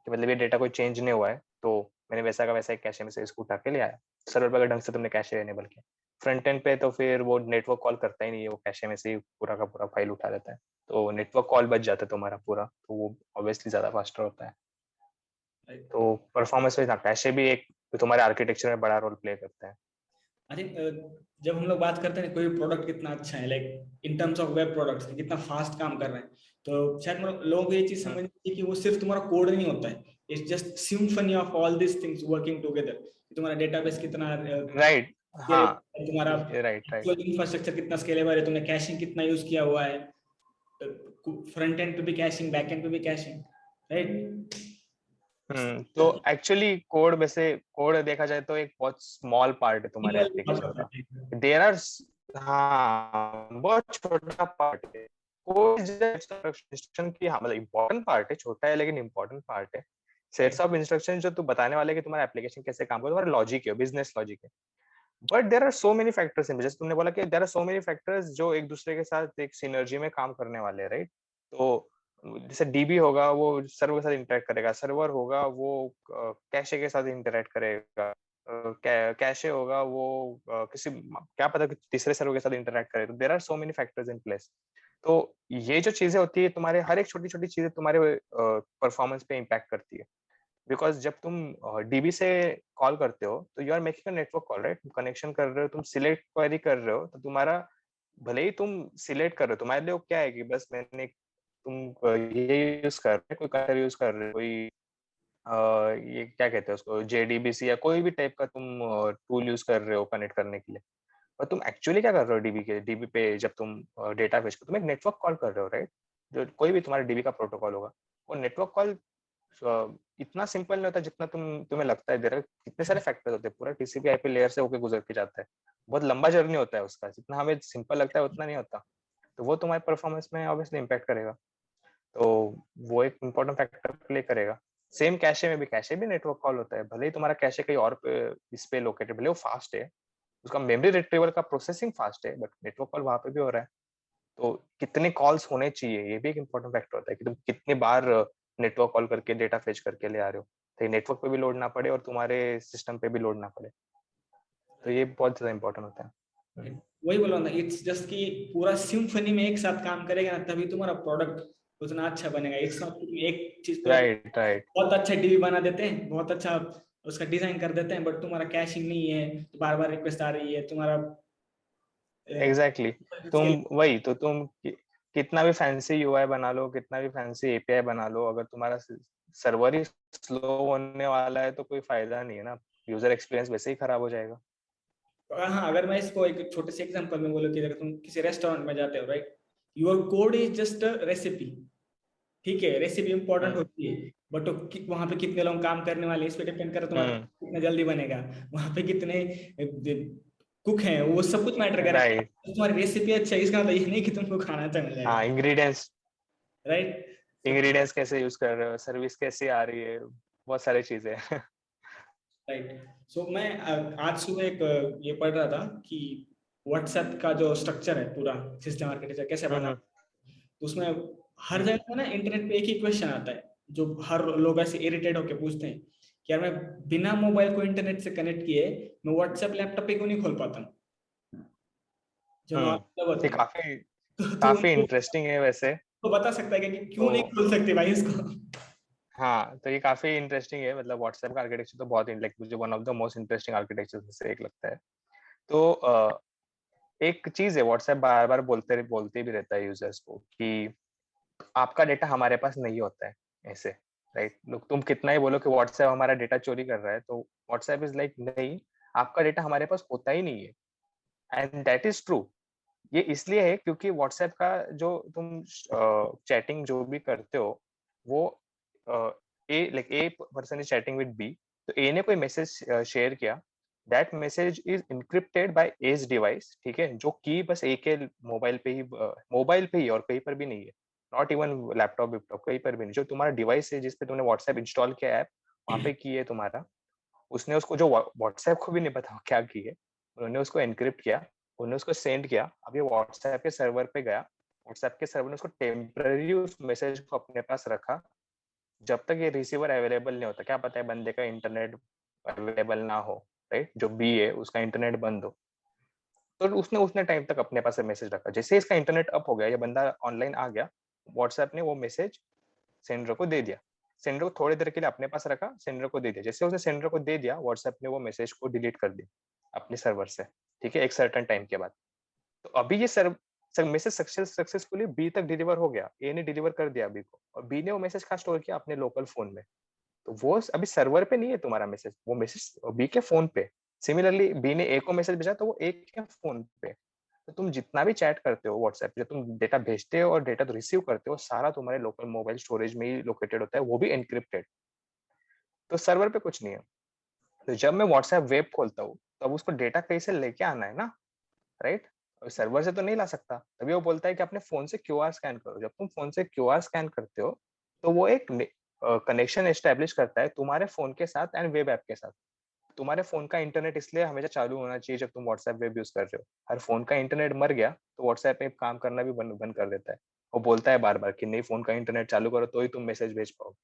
कि मतलब ये डेटा कोई चेंज नहीं हुआ है, तो मैंने वैसा का वैसा एक कैशे में से इसको उठा के ले आया। सर्वर पे अगर ढंग से तुमने कैशे एनेबल किया, फ्रंट एंड पे तो फिर वो नेटवर्क कॉल करता ही नहीं है, वो कैशे में से ही पूरा का पूरा फाइल उठा लेता है, तो नेटवर्क कॉल बच जाता है तुम्हारा पूरा, तो वो ऑब्वियसली ज्यादा फास्टर होता है। तो परफॉर्मेंस में कैशे भी एक तुम्हारे आर्किटेक्चर में बड़ा रोल प्ले करता है। आई थिंक जब हम लोग बात करते हैं कोई प्रोडक्ट कितना अच्छा है, like in terms of web products कितना फास्ट काम कर रहे हैं, तो शायद लोगों को ये चीज समझनी चाहिए कि वो सिर्फ तुम्हारा कोड नहीं होता है, it's just symphony of all this things working together. तुम्हारा डेटाबेस कितना राइट। हाँ। तुम्हारा राइट राइट। इंफ्रास्ट्रक्चर कितना स्केलेबल है, तुमने कैशिंग कितना यूज किया हुआ है, फ्रंट एंड पे भी कैशिंग, बैक एंड पे भी कैशिंग, राइट? तो एक्चुअली कोड वैसे कोड देखा जाए तो एक बहुत स्मॉल पार्ट है तुम्हारे एप्लीकेशन का। देयर आर, हाँ, बहुत छोटा पार्ट है कोड। इंस्ट्रक्शन की, हाँ, मतलब इम्पोर्टेंट पार्ट है, छोटा है लेकिन इम्पोर्टेंट पार्ट है। सेट्स ऑफ इंस्ट्रक्शन जो तू बताने वाले कि तुम्हारा एप्लीकेशन कैसे काम करे, तुम्हारा लॉजिक है, बिजनेस लॉजिक है। But there are so many factors in, जैसे तुमने बोला कि there are so many factors जो एक दूसरे के साथ एक सिनर्जी में काम करने वाले हैं, राइट? तो जैसे डीबी होगा वो सर्वर के साथ इंटरेक्ट करेगा, सर्वर होगा वो कैशे के साथ इंटरेक्ट करेगा, कैशे होगा वो किसी, क्या पता कि तीसरे सर्वर के साथ इंटरेक्ट करे। तो there are so many factors in place. तो ये जो चीजें होती है, तुम्हारे हर एक छोटी छोटी चीजें तुम्हारे परफॉर्मेंस पे इम्पैक्ट करती है। बिकॉज जब तुम डीबी से कॉल करते हो तो you are making a network call, right? Connection कर रहे हो, तुम सिलेक्ट क्वेरी कर रहे हो, तो तुम्हारा, भले ही तुम सिलेक्ट कर रहे हो, तुम्हारे लिए वो क्या है कि बस मैंने, तुम ये यूज कर रहे हो, कोई कनेक्टर यूज कर रहे हो, कोई ये क्या कहते हैं उसको, जेडीबीसी या कोई भी टाइप का तुम टूल यूज कर रहे हो कनेक्ट करने के लिए। और तुम एक्चुअली क्या कर रहे हो डीबी पे जब तुम डेटा भेज, तुम एक नेटवर्क कॉल कर रहे हो, राइट? जो कोई भी तुम्हारा डीबी का प्रोटोकॉल होगा, वो नेटवर्क कॉल इतना सिंपल नहीं होता जितना तुम्हें लगता है। देर आर कितने सारे फैक्टर्स होते हैं, पूरा टीसीपी आईपी लेयर से होके गुजर के जाता है। बहुत लंबा जर्नी होता है उसका, जितना हमें सिंपल लगता है उतना नहीं होता। तो वो तुम्हारे परफॉर्मेंस में ऑब्वियसली इम्पैक्ट करेगा। तो वो एक इम्पोर्टेंट फैक्टर प्ले करेगा। सेम कैशे में भी, कैशे भी नेटवर्क कॉल होता है, भले ही तुम्हारा कैशे कहीं और पे इस पे लोकेटेड, भले वो फास्ट है, उसका मेमोरी रिट्रीवल का प्रोसेसिंग फास्ट है, बट नेटवर्क कॉल वहां पे भी हो रहा है। तो कितने कॉल्स होने चाहिए, ये भी एक इम्पोर्टेंट फैक्टर होता है कि तुम कितनी बार नेटवर्क कॉल करके डेटा फेच करके ले आ रहे हो, तो नेटवर्क पे भी लोड ना पड़े और तुम्हारे सिस्टम पे भी लोड ना पड़े। तो ये बहुत ज्यादा इम्पोर्टेंट होता है। वही बोला ना, इट्स जस्ट कि पूरा सिम्फनी में एक साथ काम करेगा ना, तभी तुम्हारा प्रोडक्ट उतना अच्छा बनेगा। इट्स नॉट कि एक चीज पे राइट राइट। बहुत अच्छा टीवी बना देते हैं, बहुत अच्छा उसका डिजाइन कर देते हैं, बट तुम्हारा कैशिंग नहीं है, तो बार बार रिक्वेस्ट आ रही है तुम्हारा। एग्जैक्टली तुम वही तो तुम कितना भी फैंसी यूआई बना लो, कितना भी फैंसी एपीआई बना लो, अगर तुम्हारा सर्वर ही स्लो होने वाला है तो कोई फायदा नहीं है ना, यूजर एक्सपीरियंस वैसे ही खराब हो जाएगा। हाँ, अगर मैं इसको एक छोटे से एग्जांपल में बोलूँ कि अगर तुम किसी रेस्टोरेंट में जाते हो, right, your code is just recipe. ठीक है, रेसिपी इंपॉर्टेंट हम्म होती है, बट वहां पे कितने लोग काम करने वाले हैं, इस पे डिपेंड करे तुम्हारा हम्म। कितना जल्दी बनेगा। वहां पे कितने कुक हैं, वो सब कुछ मैटर करेगा। राइट। तुम्हारी रेसिपी अच्छा है, इसका मतलब ये नहीं कि तुमको खाना अच्छा मिल जाएगा, हाँ, इंग्रेडिएंट्स, राइट? इंग्रेडिएंट्स कैसे यूज कर रहे हो, सर्विस कैसी आ रही है, बहुत सारी चीजें। राइट। सो मैं आज सुबह एक ये पढ़ रहा था कि व्हाट्सएप का जो स्ट्रक्चर है, पूरा सिस्टम आर्किटेक्चर कैसे बना, हम्म तो उसमें हर हम्म जगह ना इंटरनेट पे एक ही क्वेश्चन आता है, जो हर लोग ऐसे इरिटेट होके पूछते हैं कि यार मैं बिना मोबाइल को इंटरनेट से कनेक्ट किए मैं व्हाट्सएप लैपटॉप पे क्यों नहीं खोल पाता हूँ, जो नॉर्मल होते ये हैं। काफी तो काफी उनको इंटरेस्टिंग है वैसे। तो बता सकता है कि तो क्यों नहीं खोल सकते भाई इसको? हाँ, तो ये काफी इंटरेस्टिंग है, मतलब व्हाट्सएप का आर्किटेक्चर तो बहुत लाइक मुझे one of the most interesting architecture में से एक लगता है। तो एक चीज है, व्हाट्सएप बार बार बोलते भी रहता है यूजर्स को कि आपका डेटा हमारे पास नहीं होता है ऐसे, राइट? लोग तुम कितना ही बोलो कि व्हाट्सएप हमारा डेटा चोरी कर रहा है, तो व्हाट्सएप इज लाइक नहीं, आपका डेटा हमारे पास होता ही नहीं है। And that is true. ये इसलिए है क्योंकि व्हाट्सएप का जो तुम चैटिंग जो भी करते हो, वो A person is chatting with B, तो ए ने कोई मैसेज शेयर किया, that message is encrypted by edge device, ठीक है? जो की बस ए के मोबाइल पे ही और कहीं पर भी नहीं है, नॉट इवन लैपटॉप विपटॉप, कहीं पर भी नहीं। जो तुम्हारा डिवाइस है जिसपे तुमने व्हाट्सएप इंस्टॉल किया ऐप, वहां पे की है तुम्हारा, उसने उसको, जो व्हाट्सएप को भी नहीं पता क्या की है, उन्होंने उसको एनक्रिप्ट किया, उन्होंने उसको सेंड किया। अब ये व्हाट्सएप के सर्वर पे गया, व्हाट्सएप के सर्वर ने उसको टेम्पररी उस मैसेज को अपने पास रखा, जब तक ये रिसीवर अवेलेबल नहीं होता। क्या पता है बंदे का इंटरनेट अवेलेबल ना हो, राइट? जो बी है उसका इंटरनेट बंद हो, तो उसने उसने टाइम तक अपने पास मैसेज रखा। जैसे इसका इंटरनेट अप हो गया, ये बंदा ऑनलाइन आ गया, व्हाट्सएप ने वो मैसेज सेंडर को दे दिया। सेंडर को थोड़ी देर के लिए अपने पास रखा, सेंडर को दे दिया। जैसे उसने सेंडर को दे दिया, व्हाट्सएप ने वो मैसेज को डिलीट कर दिया अपने सर्वर से, ठीक है, एक सर्टेन टाइम के बाद। तो अभी ये मैसेज सक्सेसफुली बी तक डिलीवर हो गया, ए ने डिलीवर कर दिया बी को, और बी ने वो मैसेज कहाँ स्टोर किया? अपने लोकल फोन में। तो वो अभी सर्वर पे नहीं है तुम्हारा मैसेज, वो मैसेज बी के फोन पे। सिमिलरली बी ने ए को मैसेज भेजा तो वो ए के फोन पे। तो तुम जितना भी चैट करते हो व्हाट्सएप पे, तुम डेटा भेजते हो और डेटा तो रिसीव करते हो, सारा तुम्हारे लोकल मोबाइल स्टोरेज में ही लोकेटेड होता है, वो भी एनक्रिप्टेड। तो सर्वर पे कुछ नहीं है। तो जब मैं व्हाट्सएप वेब खोलता हूँ, तब उसको डेटा कहीं से लेके आना है ना, राइट? सर्वर से तो नहीं ला सकता। तभी वो बोलता है कि अपने फोन से क्यूआर स्कैन करो। जब तुम फोन से क्यूआर स्कैन करते हो, तो वो एक कनेक्शन एस्टेब्लिश करता है तुम्हारे फोन के साथ एंड वेब ऐप के साथ। तुम्हारे फोन का इंटरनेट इसलिए हमेशा चालू होना चाहिए जब तुम व्हाट्सएप वेब यूज कर रहे हो। हर फोन का इंटरनेट मर गया तो व्हाट्सएप ऐप काम करना भी बंद बंद कर देता है। वो बोलता है बार बार कि नहीं, फोन का इंटरनेट चालू करो तो ही तुम मैसेज भेज पाओगे,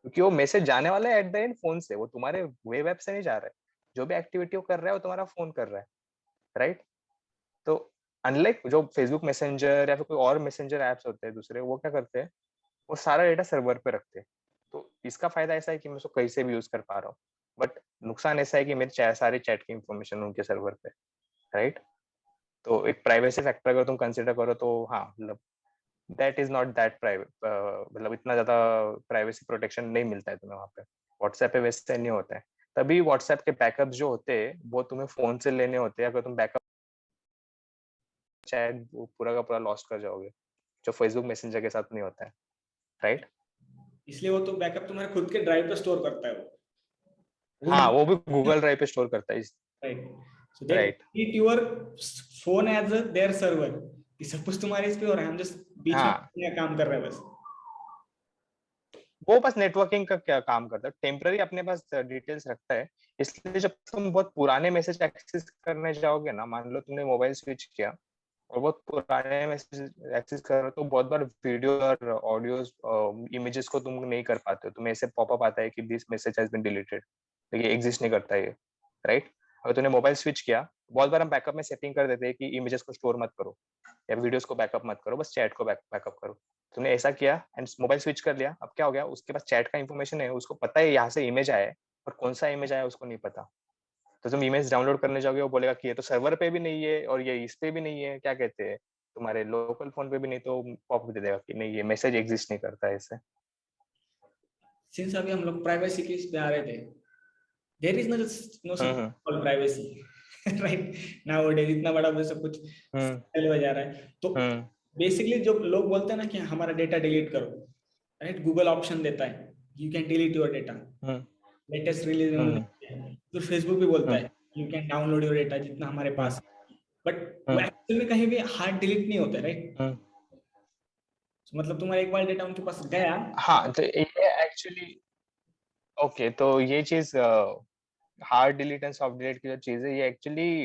क्योंकि वो मैसेज जाने वाला है एट द एंड फोन से, वो तुम्हारे वेब ऐप से नहीं जा रहा है। जो भी एक्टिविटी वो कर रहा है वो तुम्हारा फोन कर रहा है, राइट? तो अनलाइक जो फेसबुक मैसेंजर या फिर कोई और मैसेंजर एप्स होते हैं दूसरे, वो क्या करते हैं, वो सारा डेटा सर्वर पे रखते हैं। तो इसका फायदा ऐसा है कि मैं उसको कहीं से भी यूज कर पा रहा हूँ, बट नुकसान ऐसा है कि मेरे सारे चैट की इंफॉर्मेशन उनके सर्वर पे, राइट? तो एक प्राइवेसी फैक्टर अगर तुम कंसिडर करो तो हाँ, मतलब that is not that private, मतलब इतना ज्यादा प्राइवेसी प्रोटेक्शन नहीं मिलता है तुम्हें वहाँ पे। व्हाट्सएप पे वैसे नहीं होता है। तभी व्हाट्सएप के बैकअप जो होते हैं वो तुम्हें फोन से लेने होते हैं। अगर तुम बैकअप चैट पूरा का पूरा लॉस्ट कर जाओगे, जो फेसबुक मैसेंजर के साथ नहीं होता है, राइट? इसलिए वो तो बैकअप तुम्हारे खुद के ड्राइव पे स्टोर करता है वो हाँ, वो भी गूगल ड्राइव पे स्टोर करता है। Right. So they right. Treat your phone as their server, कि सब कुछ तुम्हारे इस पे हो रहा है, हम जस्ट बीच हाँ, में काम कर रहे हैं बस। वो बस नेटवर्किंग का क्या काम करता है, टेम्पररी अपने पास डिटेल्स रखता है। इसलिए जब तुम बहुत पुराने मैसेज एक्सेस करने जाओगे ना, मान लो तुमने मोबाइल स्विच किया और बहुत पुराने मैसेज एक्सेस कर रहे हो, तो बहुत बार वीडियो और ऑडियोज इमेजेस को तुम नहीं कर पाते हो। तुम्हें ऐसे पॉपअप आता है कि this message has been deleted, लेकिन एग्जिस्ट नहीं करता ये, राइट? अगर तूने मोबाइल स्विच किया, बहुत बार हम बैकअप में सेटिंग कर देते हैं कि इमेजेस को स्टोर मत करो या वीडियोस को बैकअप मत करो, बस चैट को बैकअप करो। तुमने ऐसा किया एंड मोबाइल स्विच कर लिया, अब क्या हो गया, उसके पास चैट का इन्फॉर्मेशन है, उसको पता है यहाँ से इमेज आया है, और कौन सा इमेज आया उसको नहीं पता। तो तुम इमेज डाउनलोड करने जाओगे, वो बोलेगा कि ये तो सर्वर पे भी नहीं है और ये इस पे भी नहीं है, क्या कहते हैं, तुम्हारे लोकल फोन पे भी नहीं, तो पॉप दे देगा कि नहीं, ये मैसेज एग्जिस्ट नहीं करता है इससे। सिंस अभी हम लोग प्राइवेसी के इस पे आ रहे थे, there is no such hmm called privacy right. Now इतना बड़ा वो सब कुछ हम्म फैल हो जा रहा है, तो हम्म बेसिकली जो लोग बोलते हैं ना कि हमारा डेटा डिलीट करो, राइट, गूगल ऑप्शन देता है you can delete your data, hmm latest release उन्होंने हम्म किया है। तो फेसबुक भी बोलता हम्म है you can download your data जितना हमारे हम्म पास, बट वो हम्म एक्चुअल में कहीं भी हार्ड डिलीट नहीं होता, राइट। हम्म। मतलब तुम्हारा एक बार डेटा उनके पास गया, हाँ, तो ये एक्चुअली, ओके, तो ये चीज hard delete and soft delete की जो चीज है, ये एक्चुअली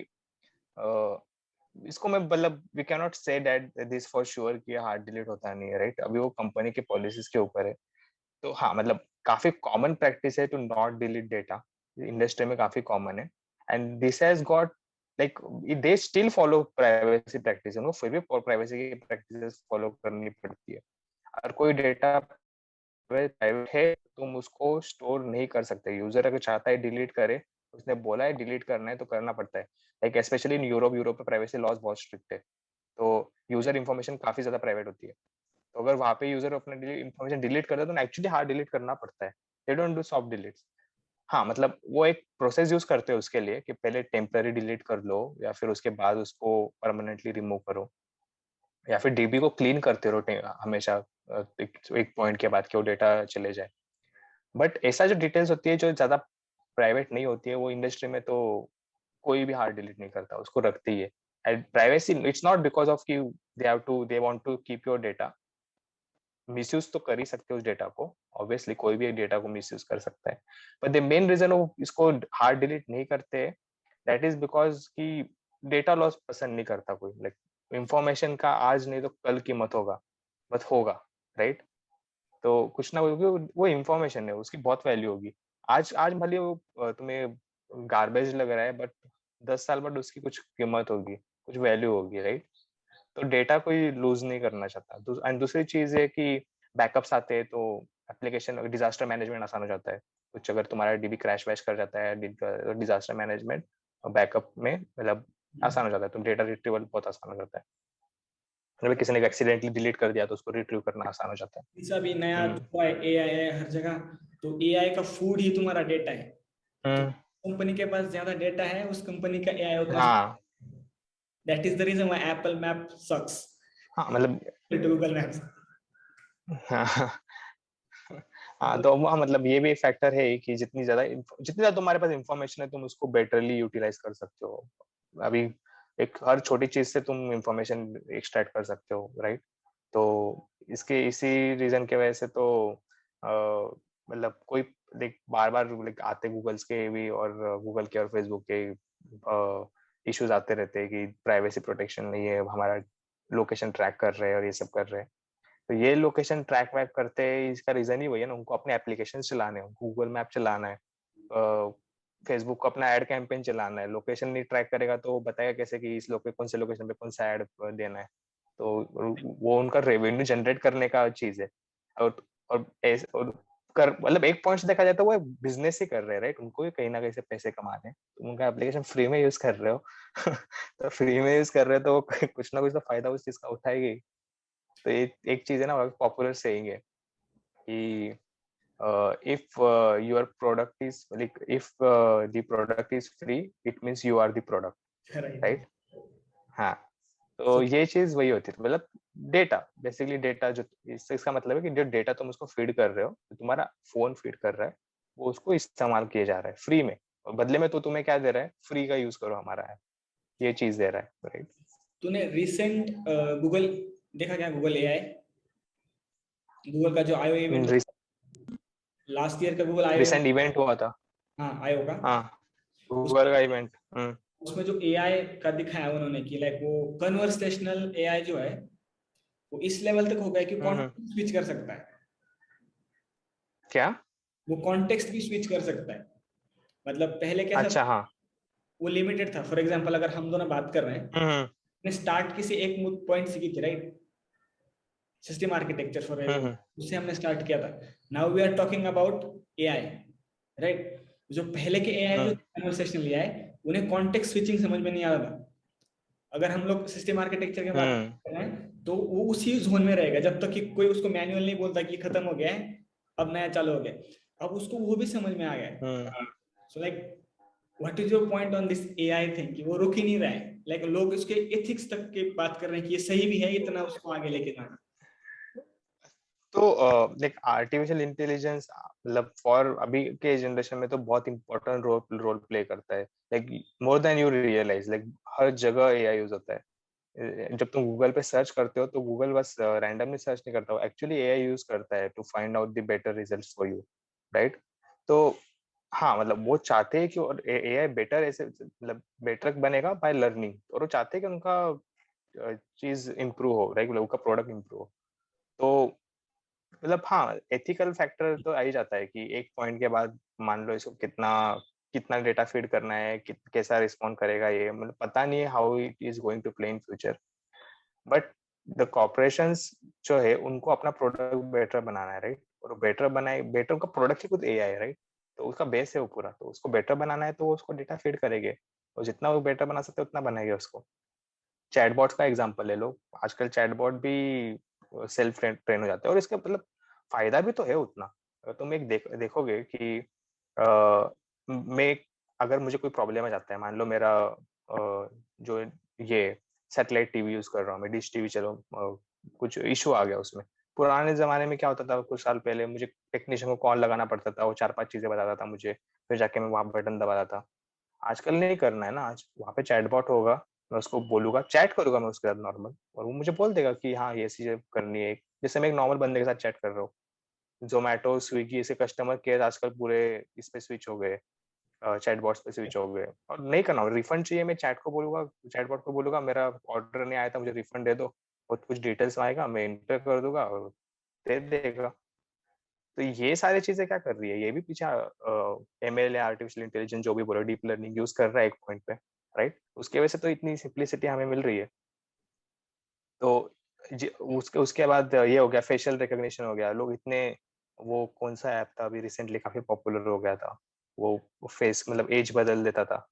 इसको मैं मतलब we can not say that this for sure कि हार्ड डिलीट होता नहीं है, राइट? अभी वो कंपनी की पॉलिसीज के ऊपर है। तो हाँ, मतलब काफी कॉमन प्रैक्टिस है to not delete data, industry में काफी कॉमन है। And this has got like they still follow privacy practice, उनको फिर भी प्राइवेसी की प्रैक्टिसेस फॉलो करनी पड़ती है। अगर कोई डेटा प्राइवेट है, तुम उसको स्टोर नहीं कर सकते। यूजर अगर चाहता है डिलीट करे, उसने बोला है डिलीट करना है तो करना पड़ता है। Like specially in Europe, Europe में प्राइवेसी लॉज बहुत स्ट्रिक्ट है, तो यूजर इन्फॉर्मेशन काफी ज्यादा प्राइवेट होती है। तो अगर वहाँ पे यूजर अपने इन्फॉर्मेशन डिलीट करता है तो एक्चुअली हार्ड डिलीट करना पड़ता है। They don't do soft deletes. हाँ, मतलब वो एक प्रोसेस यूज करते हैं उसके लिए कि पहले टेम्पररी डिलीट कर लो या फिर उसके बाद उसको परमानेंटली रिमूव करो, या फिर डीबी को क्लीन करते रहो हमेशा, एक पॉइंट के बाद कि वो डेटा चले जाए। बट ऐसा जो डिटेल्स होती है जो ज्यादा प्राइवेट नहीं होती है, वो इंडस्ट्री में तो कोई भी हार्ड डिलीट नहीं करता, उसको रखती ही है। And privacy it's not because of कि they want to keep your data. Misuse तो कर ही सकते हो उस डेटा को, ऑब्वियसली कोई भी डेटा को मिसयूज कर सकता है। बट द मेन रीजन वो इसको हार्ड डिलीट नहीं करते, दैट इज बिकॉज कि डेटा लॉस पसंद नहीं करता कोई। लाइक इंफॉर्मेशन का आज नहीं तो कल कीमत होगा, बट होगा, राइट? तो कुछ ना, वो इंफॉर्मेशन है, उसकी बहुत वैल्यू होगी। आज आज भले वो तुम्हें गार्बेज लग रहा है, बट 10 साल बाद उसकी कुछ कीमत होगी, कुछ वैल्यू होगी, राइट? तो डेटा कोई लूज नहीं करना चाहता। एंड दूसरी चीज है कि बैकअप्स आते हैं तो एप्लीकेशन डिजास्टर मैनेजमेंट आसान हो जाता है। कुछ अगर तुम्हारा डीबी क्रैश वैश कर जाता है, डिजास्टर मैनेजमेंट बैकअप में मतलब आसान हो जाता है, तो डेटा रिट्रीवल बहुत आसान हो जाता है। मतलब किसी ने एक्सीडेंटली डिलीट कर दिया तो उसको रिट्रीव करना आसान हो जाता है। जैसा भी नया जो है एआई है हर जगह, तो एआई का फूड ही तुम्हारा डेटा है। तो हम्म, कंपनी के पास ज्यादा डेटा है, उस कंपनी का एआई उतना हाँ, That is the reason why Apple Map sucks हाँ मतलब to Google Maps. हाँ हाँ, तो वो मतलब ये भी एक फैक्टर है कि जितनी ज्यादा तुम्हारे पास इंफॉर्मेशन है तुम उसको बेटरली यूटिलाइज कर सकते हो। अभी एक हर छोटी चीज से तुम इंफॉर्मेशन एक्सट्रैक्ट कर सकते हो, राइट? तो इसी रीजन की वजह से तो अ, मतलब कोई देख बार बार लाइक आते गूगल्स के भी और गूगल के और फेसबुक के इश्यूज आते रहते हैं कि प्राइवेसी प्रोटेक्शन नहीं है, हमारा लोकेशन ट्रैक कर रहे हैं और ये सब कर रहे हैं। तो ये लोकेशन ट्रैक वैक करते हैं, इसका रीजन ही वही है ना, उनको अपने एप्लीकेशन चलाने हैं, गूगल मैप चलाना है, फेसबुक को अपना एड कैंपेन चलाना है। लोकेशन नहीं ट्रैक करेगा तो वो बताएगा कैसे कि कौन से लोकेशन पे कौन सा एड देना है? तो वो उनका रेवेन्यू जनरेट करने का चीज है। और मतलब एक पॉइंट से देखा जाए तो वो बिजनेस ही कर रहे हैं, राइट? उनको भी कहीं ना कहीं से पैसे कमाने हैं। तुम उनका एप्लीकेशन फ्री में यूज कर रहे हो तो फ्री में यूज कर रहे हो तो वो कुछ ना कुछ तो फायदा उस चीज का उठाएगी। तो एक चीज है ना, पॉपुलर सेइंग है कि if your product is like if the product is free it means you are the product, Right. right? हाँ, तो So ये चीज वही होती है, मतलब डेटा बेसिकली डेटा जो इसका मतलब है कि जो डेटा तुम उसको फीड कर रहे हो, तो तुम्हारा फोन फीड कर रहा है, वो उसको इस्तेमाल किया जा रहा है फ्री में, और बदले में तो तुम्हें क्या दे रहा है? फ्री का यूज करो हमारा है, ये चीज दे रहा है, राइट? तूने रिसेंट गूगल देखा क्या? गूगल एआई, गूगल का जो आईओ इवेंट लास्ट ईयर का गूगल आईओ, रिसेंट इवेंट हुआ था। हाँ आईओ का, हाँ, गूगल का इवेंट। उसमें जो एआई का दिखाया उन्होंने कि लाइक वो कन्वर्सेशनल एआई जो है वो इस लेवल तक हो गया कि कॉन्टेक्स्ट स्विच कर सकता है। क्या? वो कॉन्टेक्स्ट भी स्विच कर सकता है। मतलब पहले कैसा था, अच्छा, हाँ। वो लिमिटेड था। फॉर एग्जांपल अगर हम दोनों बात कर रहे हैं, हम्म ने स्टार्ट किसी एक पॉइंट से की थी, right? System architecture for hmm उससे हमने स्टार्ट किया था। Now we are talking about AI, right? जो पहले के एआई जो हम्म कन्वर्सेशनल एआई, उन्हें कॉन्टेक्स्ट स्विचिंग समझ में नहीं आ रहा था। अगर हम लोग सिस्टम आर्किटेक्चर के बात हम्म कर रहे हैं तो वो उसी जोन में रहेगा जब तक कि कोई उसको मैनुअल नहीं बोलता कि खत्म हो गया है, अब नया चालू हो गया। अब उसको वो भी समझ में आ गया है। Hmm so like what is your point on this AI thing कि वो रुक ही नहीं रहा है। लाइक लोग उसके एथिक्स तक की बात कर रहे हैं कि ये सही भी है, इतना उसको आगे लेके जाना। तो लाइक आर्टिफिशियल इंटेलिजेंस मतलब फॉर अभी के जनरेशन में तो बहुत इंपॉर्टेंट रोल रोल प्ले करता है, like more than you realise. Like हर जगह एआई यूज होता है। जब तुम गूगल पे सर्च करते हो तो गूगल बस रैंडमली सर्च नहीं करता, वो एक्चुअली एआई यूज करता है to find out the better results for you, right? तो हाँ, मतलब वो चाहते हैं कि एआई बेटर ऐसे मतलब बेटर बनेगा बाय लर्निंग, और वो चाहते हैं कि उनका चीज इम्प्रूव हो, राइट? उनका प्रोडक्ट इम्प्रूव हो। तो मतलब हाँ, एथिकल फैक्टर तो आ ही जाता है कि एक पॉइंट के बाद मान लो इसको कितना कितना डेटा फीड करना है, कैसा रिस्पॉन्ड करेगा, ये मतलब पता नहीं है how it is going to play in future. But the corporations जो है उनको अपना प्रोडक्ट बेटर बनाना है, राइट? और बेटर बनाए, बेटर उनका प्रोडक्ट ही खुद एआई है, राइट? तो उसका बेस है वो पूरा, तो उसको बेटर बनाना है तो वो उसको डेटा फीड करेंगे, और जितना वो बेटर बना सकते हैं उतना बनाएंगे उसको। चैटबॉट्स का एग्जांपल ले लो, आजकल चैटबॉट भी सेल्फ ट्रेन हो जाते हैं, और इसका मतलब फायदा भी तो है उतना। अगर तुम देखोगे कि मैं अगर मुझे कोई प्रॉब्लम आ जाता है, मान लो मेरा जो ये सैटेलाइट टीवी यूज कर रहा हूँ मैं, डिश टीवी, चलो कुछ इशू आ गया उसमें। पुराने जमाने में क्या होता था, कुछ साल पहले मुझे टेक्नीशियन को कॉल लगाना पड़ता था, वो 4-5 चीजें बताता था मुझे, फिर जाके मैं वहां बटन दबाता था। आजकल नहीं करना है ना, आज वहाँ पे चैटबॉट होगा, मैं उसको बोलूंगा, चैट करूंगा मैं उसके साथ नॉर्मल, और वो मुझे बोल देगा कि हाँ ये चीजें करनी है, जैसे मैं एक नॉर्मल बंदे के साथ चैट कर रहा हूँ। जोमेटो, स्विगी, ऐसे कस्टमर केयर आजकल पूरे इस पे स्विच हो गए, चैटबॉट्स पे स्विच हो गए। और नहीं करना, रिफंड चाहिए, मैं चैट को बोलूंगा, चैटबॉट को बोलूंगा मेरा ऑर्डर नहीं आया था, मुझे रिफंड दे दो, और कुछ डिटेल्स आएगा, मैं इंटर कर दूंगा और दे देगा। तो ये सारी चीजें क्या कर रही है, ये भी पीछे एमएल या आर्टिफिशियल इंटेलिजेंस जो भी बोलो, डीप लर्निंग यूज कर रहा है एक पॉइंट पे, राइट? उसकी वजह से तो इतनी सिंप्लिसिटी हमें मिल रही है। तो उसके उसके बाद ये हो गया, फेशियल रिकॉग्निशन हो गया, लोग इतने, वो कौन सा ऐप था अभी रिसेंटली काफी पॉपुलर हो गया था, वो फेस मतलब एज बदल देता था,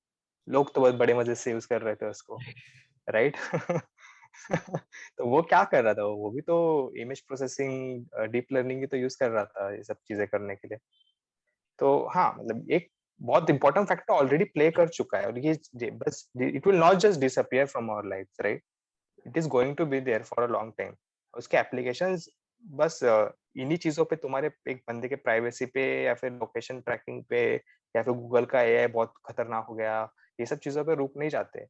लोग तो बहुत बड़े मजे से यूज कर रहे थे उसको, राइट? तो वो क्या कर रहा था, वो भी तो इमेज प्रोसेसिंग, डीप लर्निंग ही तो यूज कर रहा था ये सब चीजें करने के लिए। तो हाँ, मतलब एक बहुत इंपॉर्टेंट फैक्टर ऑलरेडी प्ले कर चुका है, और ये बस it will not just disappear from our life, right? It is going to be there for a long time. उसके एप्लीकेशंस बस इन्हीं चीजों पे, तुम्हारे एक बंदे के प्राइवेसी पे, या फिर लोकेशन ट्रैकिंग पे, या फिर गूगल का एआई बहुत खतरनाक हो गया, ये सब चीजों पे रुक नहीं जाते।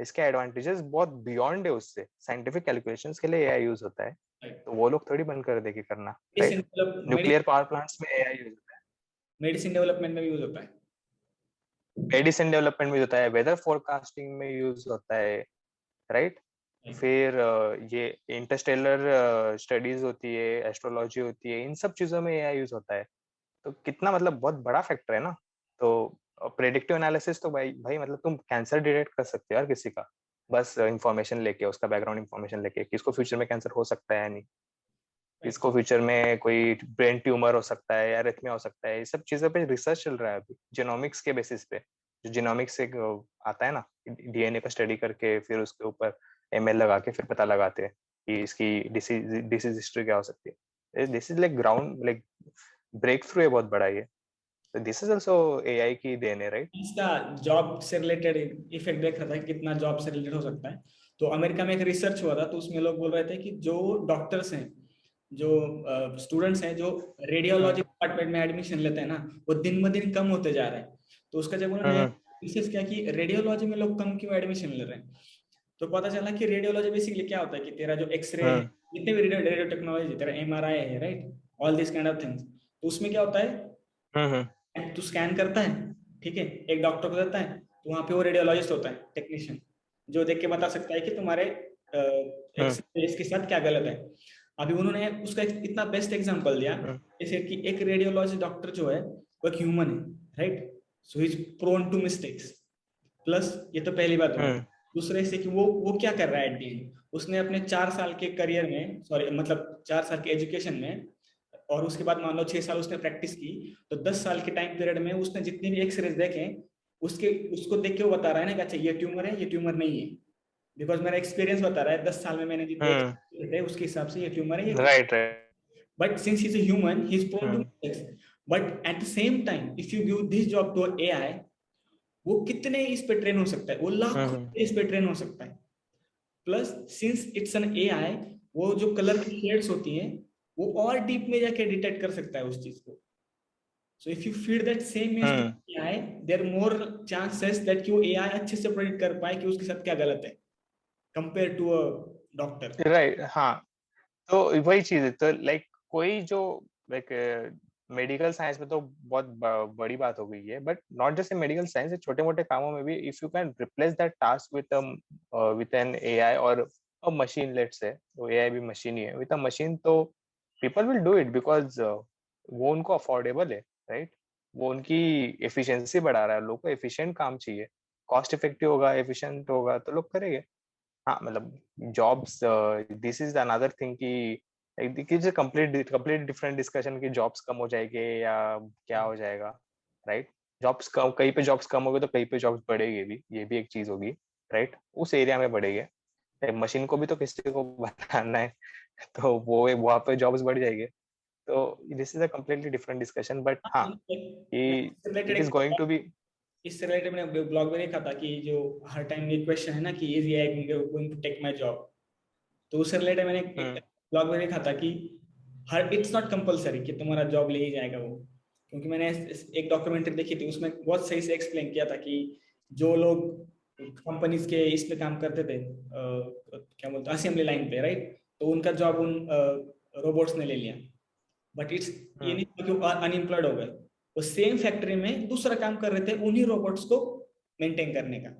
इसके एडवांटेजेस बहुत बियॉन्ड है उससे। साइंटिफिक कैलकुलेशंस के लिए एआई यूज होता है, तो वो लोग थोड़ी बंद कर देंगे करना, राइट? न्यूक्लियर पावर प्लांट्स में एआई यूज होता है, मेडिसिन डेवलपमेंट में भी यूज होता है, मेडिसिन डेवलपमेंट में होता है, वेदर फोरकास्टिंग में यूज होता है, राइट? फिर ये इंटरस्टेलर स्टडीज होती है, एस्ट्रोलॉजी होती है, इन सब चीजों में एआई यूज होता है। तो कितना मतलब बहुत बड़ा फैक्टर है ना। तो प्रेडिक्टिव एनालिसिस तो भाई भाई मतलब तुम कैंसर डिटेक्ट कर सकते हो यार किसी का, बस इंफॉर्मेशन लेके, उसका बैकग्राउंड इंफॉर्मेशन लेके, किसको फ्यूचर में कैंसर हो सकता है या नहीं, किसको फ्यूचर में कोई ब्रेन ट्यूमर हो सकता है या एरिथमिया हो सकता है, ये सब चीजों पे रिसर्च चल रहा है अभी जीनोमिक्स के बेसिस पे। जो जीनोमिक्स एक आता है ना, डीएनए को स्टडी करके फिर उसके ऊपर एमएल लगा के फिर पता लगाते हैं कि इसकी डिसीज हिस्ट्री क्या हो सकती है। This is like ground, like breakthrough है बहुत बड़ा ये। तो दिस इज ऑल्सो एआई की देन है, राइट? इसका जॉब से रिलेटेड इफेक्ट देख रहा था कि कितना जॉब से रिलेटेड हो सकता है। तो अमेरिका में एक रिसर्च हुआ था, तो उसमें लोग बोल रहे थे कि जो डॉक्टर्स हैं, जो स्टूडेंट्स हैं, जो रेडियोलॉजी डिपार्टमेंट में एडमिशन लेते हैं ना, वो दिन ब दिन कम होते जा रहे हैं। तो उसका जब उन्होंने रिसर्च किया कि रेडियोलॉजी में लोग कम क्यों एडमिशन ले रहे हैं, तो पता चला कि रेडियोलॉजी बेसिकली क्या होता है कि तेरा जो एक्सरे है, जितने भी रेडियो टेक्नोलॉजी, तेरा एमआरआई है, right, all this kind of things, तो उसमें क्या होता है, तू स्कैन करता है, ठीक है, एक डॉक्टर को देता है, तो वहाँ पे वो रेडियोलॉजिस्ट होता है, टेक्नीशियन, जो देख के बता सकता है कि तुम्हारे एक्सरे इसके साथ क्या गलत है। अभी उन्होंने उसका इतना बेस्ट एग्जांपल दिया, जैसे कि एक रेडियोलॉजी डॉक्टर जो है वो एक ह्यूमन है, right, so he is prone to mistakes. Plus ये तो पहली बात हुई। दूसरे से कि वो क्या कर रहा है एट द एंड, उसने अपने 4 साल के करियर में, सॉरी मतलब 4 साल के एजुकेशन में, और उसके बाद मान लो 6 साल उसने प्रैक्टिस की, तो 10 साल के टाइम पीरियड में उसने जितने भी एक्सरेज देखे, उसके उसको देख के वो बता रहा है ना कि अच्छा ये ट्यूमर है, ये ट्यूमर नहीं है, बिकॉज मेरा एक्सपीरियंस बता रहा है 10 साल में मैंने जितने एक्सपीरियंस है उसके हिसाब से ये ट्यूमर है, ये tumour. Right right. But since he is a human, he is prone to mistakes. But at the same time if you give this job to AI, वो कितने इस पे ट्रेन हो सकता है, वो लाखों इस पे ट्रेन हो सकता है। Plus since it's an AI, वो जो कलर की शेड्स होती हैं, वो और डीप में जाके डिटेक्ट कर सकता है उस चीज को। So if you feed that same image to AI, there more chances that कि वो एआई अच्छे से प्रेडिक्ट कर पाए कि उसके साथ क्या गलत है, compare to a doctor. Right, हाँ। तो वही चीज है, तो लाइक कोई जो लाइक मेडिकल साइंस में तो बहुत बड़ी बात हो गई है, but not just in medical science, छोटे मोटे कामों में भी if you can replace that task with an AI और अ मशीन, लेट्स से वो एआई भी मशीन ही है, विद अ मशीन, तो people will do it because वो उनको अफोर्डेबल है, राइट? वो उनकी एफिशिएंसी बढ़ा रहा है, लोगों को एफिशिएंट काम चाहिए, कॉस्ट इफेक्टिव होगा, एफिशिएंट होगा तो लोग करेंगे। हाँ मतलब jobs, this is another thing कि कंप्लीट डिफरेंट डिस्कशन की जॉब्स कम हो जाएंगे या क्या हो जाएगा, राइट? जॉब्स कम, कहीं पे जॉब्स कम होगी तो कहीं पे जॉब्स बढ़ेगी भी, ये भी एक चीज होगी, राइट? उस एरिया में बढ़ेगी, मशीन को भी तो किसी को बनाना है तो वो वहां पे जॉब्स बढ़ जाएंगे। तो this is a completely different discussion, but हाँ, रिलेटेड इट इज एक, गोइंग टू बी। इससे रिलेटेड मैंने ब्लॉग में देखा था कि जो हर टाइम ये क्वेश्चन है ना कि is AI going to take my job, तो उससे रिलेटेड मैंने एक ब्लॉग में देखा था कि हर इट्स नॉट कंपलसरी कि तुम्हारा जॉब ले ही जाएगा वो। क्योंकि मैंने एक डॉक्यूमेंट्री देखी थी, उसमें बहुत सही से एक्सप्लेन किया था कि जो लोग कंपनीज के इस पे काम करते थे, क्या बोलते हैं, असेंबली लाइन पे, राइट, तो उनका जॉब उन रोबोट्स ने ले लिया। बट इट्स ये नहीं कि वो अनएम्प्लॉयड हो गए, वो सेम फैक्ट्री में दूसरा काम कर रहे थे उन्हीं रोबोट्स को मेंटेन करने का।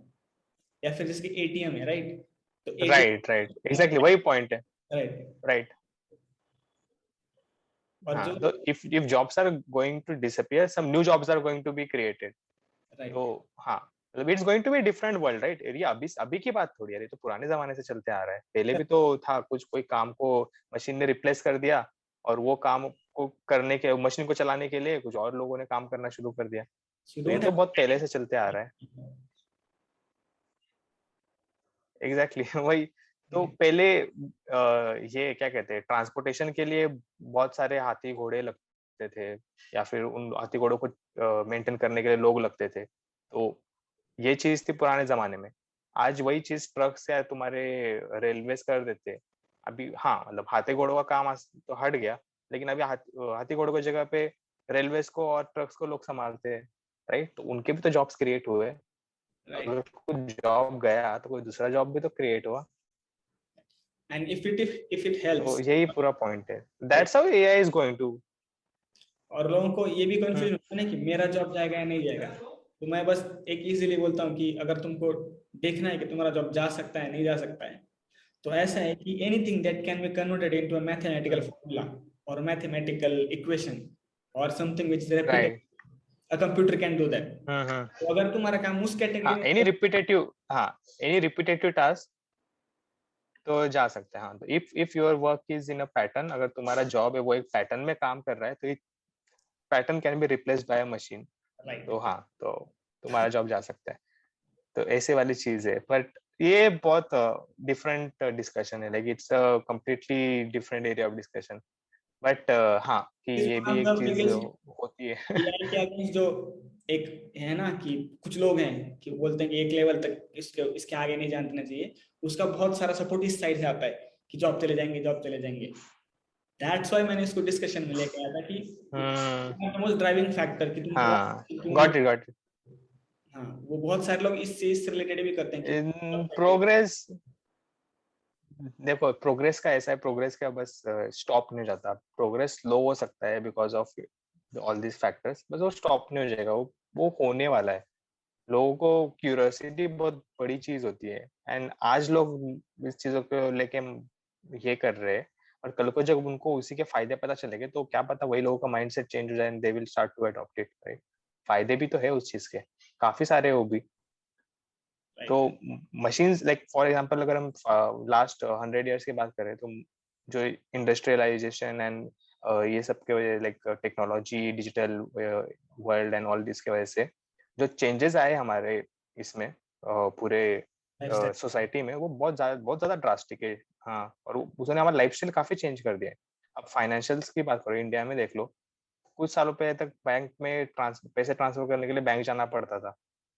या फिर जैसे कि एटीएम है, राइट, तो राइट राइट, एटीएम, एग्जैक्टली वही पॉइंट है, राइट, राइट। और जो, हाँ, तो if jobs are going to disappear, some new jobs are going to be created. Right, तो हाँ, मतलब it's going to be different world, right? ये अभी की बात थोड़ी है, ये तो पुराने जमाने से चलते आ रहा है, पहले भी तो था कुछ, कोई काम को मशीन ने रिप्लेस कर दिया और वो काम को करने के, मशीन को चलाने के लिए कुछ और लोगों ने काम करना शुरू कर दिया। यू तो ये डोंट तो बहुत पहले से चलते आ रहा है। हैव, एग्जैक्टली वही। तो पहले ये क्या कहते हैं, ट्रांसपोर्टेशन के लिए बहुत सारे हाथी घोड़े लगते लगते थे या फिर उन हाथी घोड़ों को मेंटेन करने के लिए लोग लगते थे। तो ये चीज थी पुराने जमाने में। आज वही चीज ट्रक से तुम्हारे रेलवेज कर देते। अभी हाँ, मतलब हाथी घोड़ों का काम तो हट गया, लेकिन अभी हाथी घोड़ों की जगह पे रेलवेज को और ट्रक्स को लोग संभालते हैं, राइट? तो उनके भी तो जॉब्स क्रिएट हुए। राइट। अगर कोई जॉब गया तो कोई दूसरा जॉब भी तो क्रिएट हुआ। एंड इफ इट तो हेल्प्स, यही पूरा पॉइंट है, that's how AI is going to. और लोगों को ये भी कंफ्यूजन होता है ना कि मेरा जॉब जाएगा या नहीं जाएगा। तो मैं बस एक इजीली बोलता हूँ कि अगर तुमको देखना है कि तुम्हारा जॉब जा सकता है नहीं जा सकता है, तो ऐसा है कि anything that can be converted into a mathematical formula और मैथमेटिकल इक्वेशन और something which is repeated, right. A computer can do that. Hmm. तो अगर तुम्हारा काम उस कैटेगरी हाँ, में एनी रिपीटेटिव टास्क तो जा सकते हैं। हाँ, तो if your work is in a pattern, अगर तुम्हारा जॉब है वो एक पैटर्न में काम कर रहा है, तो एक pattern can be replaced by a machine. तो राइट। हाँ, तो तुम्हारा जॉब जा सकता है। तो ऐसे वाली चीज है, बट ये बहुत डिफरेंट डिस्कशन है, like it's a completely different area of discussion. But हाँ, कि इज ये वन भी ऑफ एक द चीज बिगेस्ट होती है। एआई के अगेंस्ट जो एक है ना कि कुछ लोग हैं कि बोलते हैं कि एक लेवल तक इसके इसके आगे नहीं जानना चाहिए, उसका बहुत सारा सपोर्ट इस साइड से आता है कि जॉब चले जाएंगे, जॉब चले जाएंगे। दैट्स व्हाई मैंने इसको डिस्कशन में लेके आया था कि हम्म। मोस्ट ड्राइविंग फैक्टर कि तुम हाँ, तुम गॉट इट गॉट इट। हाँ, वो बहुत सारे लोग इस चीज से रिलेटेड भी करते हैं कि इन job जाएंगे। प्रोग्रेस, देखो प्रोग्रेस का ऐसा है, प्रोग्रेस का बस स्टॉप नहीं हो जाता। प्रोग्रेस स्लो हो सकता है because of all this factors, बस वो स्टॉप नहीं हो जाएगा, वो होने वाला है। लोगों को क्यूरियोसिटी बहुत बड़ी चीज होती है, एंड आज लोग इस चीजों को लेके ये कर रहे हैं, और कल को जब उनको उसी के फायदे पता चलेंगे तो क्या पता वही लोगों का माइंडसेट चेंज हो जाए and they will start to adopt it, right? फायदे भी तो है उस चीज के, काफी सारे वो भी। तो right. Machines, like for example अगर हम लास्ट 100 years की बात करें, तो जो इंडस्ट्रियलाइजेशन एंड ये सब के वजह, like technology, digital world and all this के वजह से जो चेंजेस आए हमारे इसमें पूरे लाइफस्टाइल। सोसाइटी में, वो बहुत ज्यादा ड्रास्टिक है। हाँ, और उसने हमारा लाइफस्टाइल काफी चेंज कर दिया है। अब फाइनेंशियल्स की बात करो, इंडिया में देख लो, कुछ सालों पहले तक बैंक में पैसे ट्रांसफर करने के लिए बैंक जाना पड़ता था।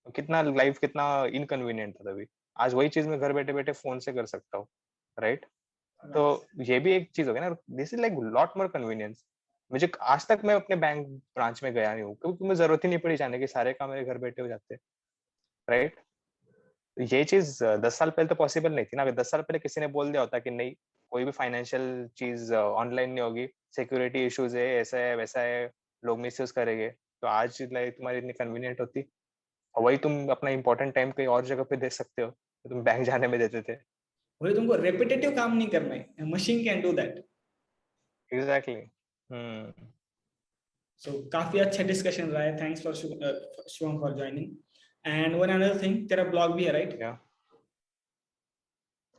तो कितना लाइफ कितना इनकन्वीनियंट था तभी। आज वही चीज मैं घर बैठे बैठे फोन से कर सकता हूँ, राइट? तो ये भी एक चीज हो गया ना, this is like lot more convenience. मुझे आज तक मैं अपने बैंक ब्रांच में गया नहीं हूँ क्योंकि मुझे जरूरत ही नहीं पड़ी जाने की, सारे काम मेरे घर बैठे हो जाते हैं, राइट? तो ये चीज 10 साल पहले तो पॉसिबल नहीं थी ना। अगर 10 साल पहले किसी ने बोल दिया होता कि नहीं, कोई भी फाइनेंशियल चीज ऑनलाइन नहीं होगी, सिक्योरिटी इश्यूज है, ऐसा है वैसा है, लोग मिसयूज करेंगे, तो आज लाइफ तुम्हारी इतनी कन्वीनियंट होती। और वही तुम अपना इंपॉर्टेंट टाइम कहीं और जगह पे दे सकते हो, तो तुम बैंक जाने में देते थे। वही, तुमको रेपिटेटिव काम नहीं करना है, machine can do that. Exactly. Hmm. So काफी अच्छा डिस्कशन रहा है, thanks for Shivam for joining. And one another thing, तेरा ब्लॉग भी है राइट? या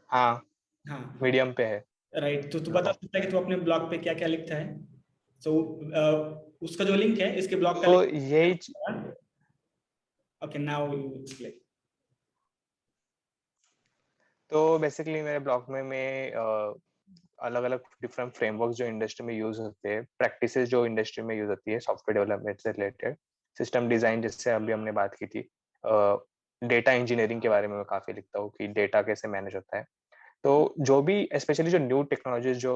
हाँ, हाँ। मीडियम पे है। राइट, तो तू बता हाँ, सकता है कि तू अपने ब्लॉग पे क्या क्या लिखता है? सो उसका जो लिंक है, इसके ब्लॉग का तो लिंक। यही ओके, नाउ यू एक्सप्लेन। तो बेसिकली मेरे ब्लॉग में मैं अलग अलग डिफरेंट फ्रेमवर्क जो इंडस्ट्री में यूज होते हैं, प्रैक्टिसेस जो इंडस्ट्री में यूज होती है सॉफ्टवेयर डेवलपमेंट से रिलेटेड, सिस्टम डिजाइन जिससे अभी हमने बात की थी, डेटा इंजीनियरिंग के बारे में मैं काफी लिखता हूँ कि डेटा कैसे मैनेज होता है। तो जो भी स्पेशली जो न्यू टेक्नोलॉजीज जो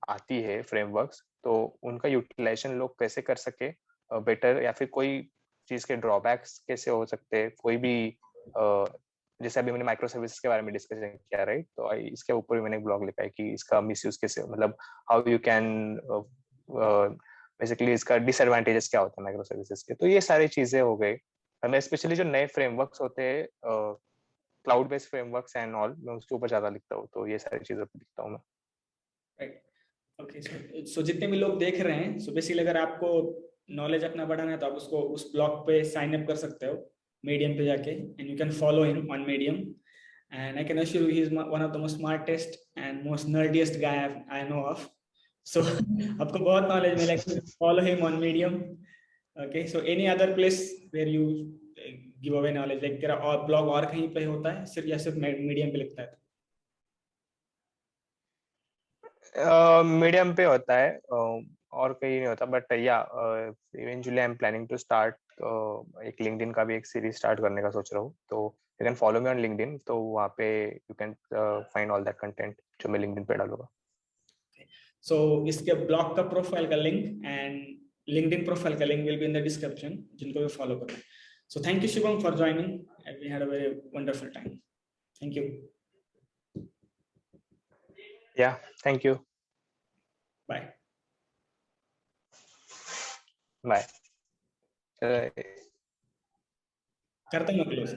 आती है फ्रेमवर्क्स, तो उनका यूटिलाइजेशन लोग कैसे कर सके बेटर, या फिर कोई चीज के ड्रॉबैक्स कैसे हो सकते हैं, कोई भी जैसे अभी मैंने माइक्रो सर्विसेज के बारे में डिस्कशन किया, राइट? तो इसके ऊपर भी मैंने एक ब्लॉग लिखा है कि इसका मिसयूज कैसे, मतलब हाउ यू कैन बेसिकली इसका डिसएडवांटेजेस क्या होता है माइक्रो सर्विसेज के। तो ये सारी चीजें हो गई। हमें स्पेशली जो नए फ्रेमवर्क्स होते हैं, cloud based frameworks and all, मैं उसके ऊपर ज्यादा लिखता हूँ, तो ये सारी चीजें लिखता हूँ मैं। राइट। ओके, सो जितने भी लोग देख रहे हैं, सो बेसिकली अगर आपको नॉलेज अपना बढ़ाना है तो आप उसको उस ब्लॉग पे साइन अप कर सकते हो, मीडियम पे जाके, and you can follow him on Medium. And I can assure you he is one of the most smartest and most nerdiest guy I know of. So आपको बहुत knowledge मिलेगा, follow him on Medium. Okay, so any other place where you give away knowledge, like तेरा और blog और कहीं पे होता है सिर्फ, या सिर्फ मीडियम पे लिखता है? मीडियम पे होता है, और कहीं नहीं होता, but yeah eventually I am planning to start एक लिंक्डइन का भी एक सीरीज स्टार्ट करने का सोच रहा हूँ, तो you can follow me on LinkedIn, तो वहाँ पे you can find all that content जो मैं लिंक्डइन पे डालूंगा। सो इसके ब्लॉग का प्रोफाइल का लिंक एंड लिंक्डइन प्रोफाइल का link will be in the description, जिनको भी फॉलो करना है। So thank you Shivam for joining and we had a very wonderful time. Thank you. Yeah thank you. Bye bye. करते हैं close.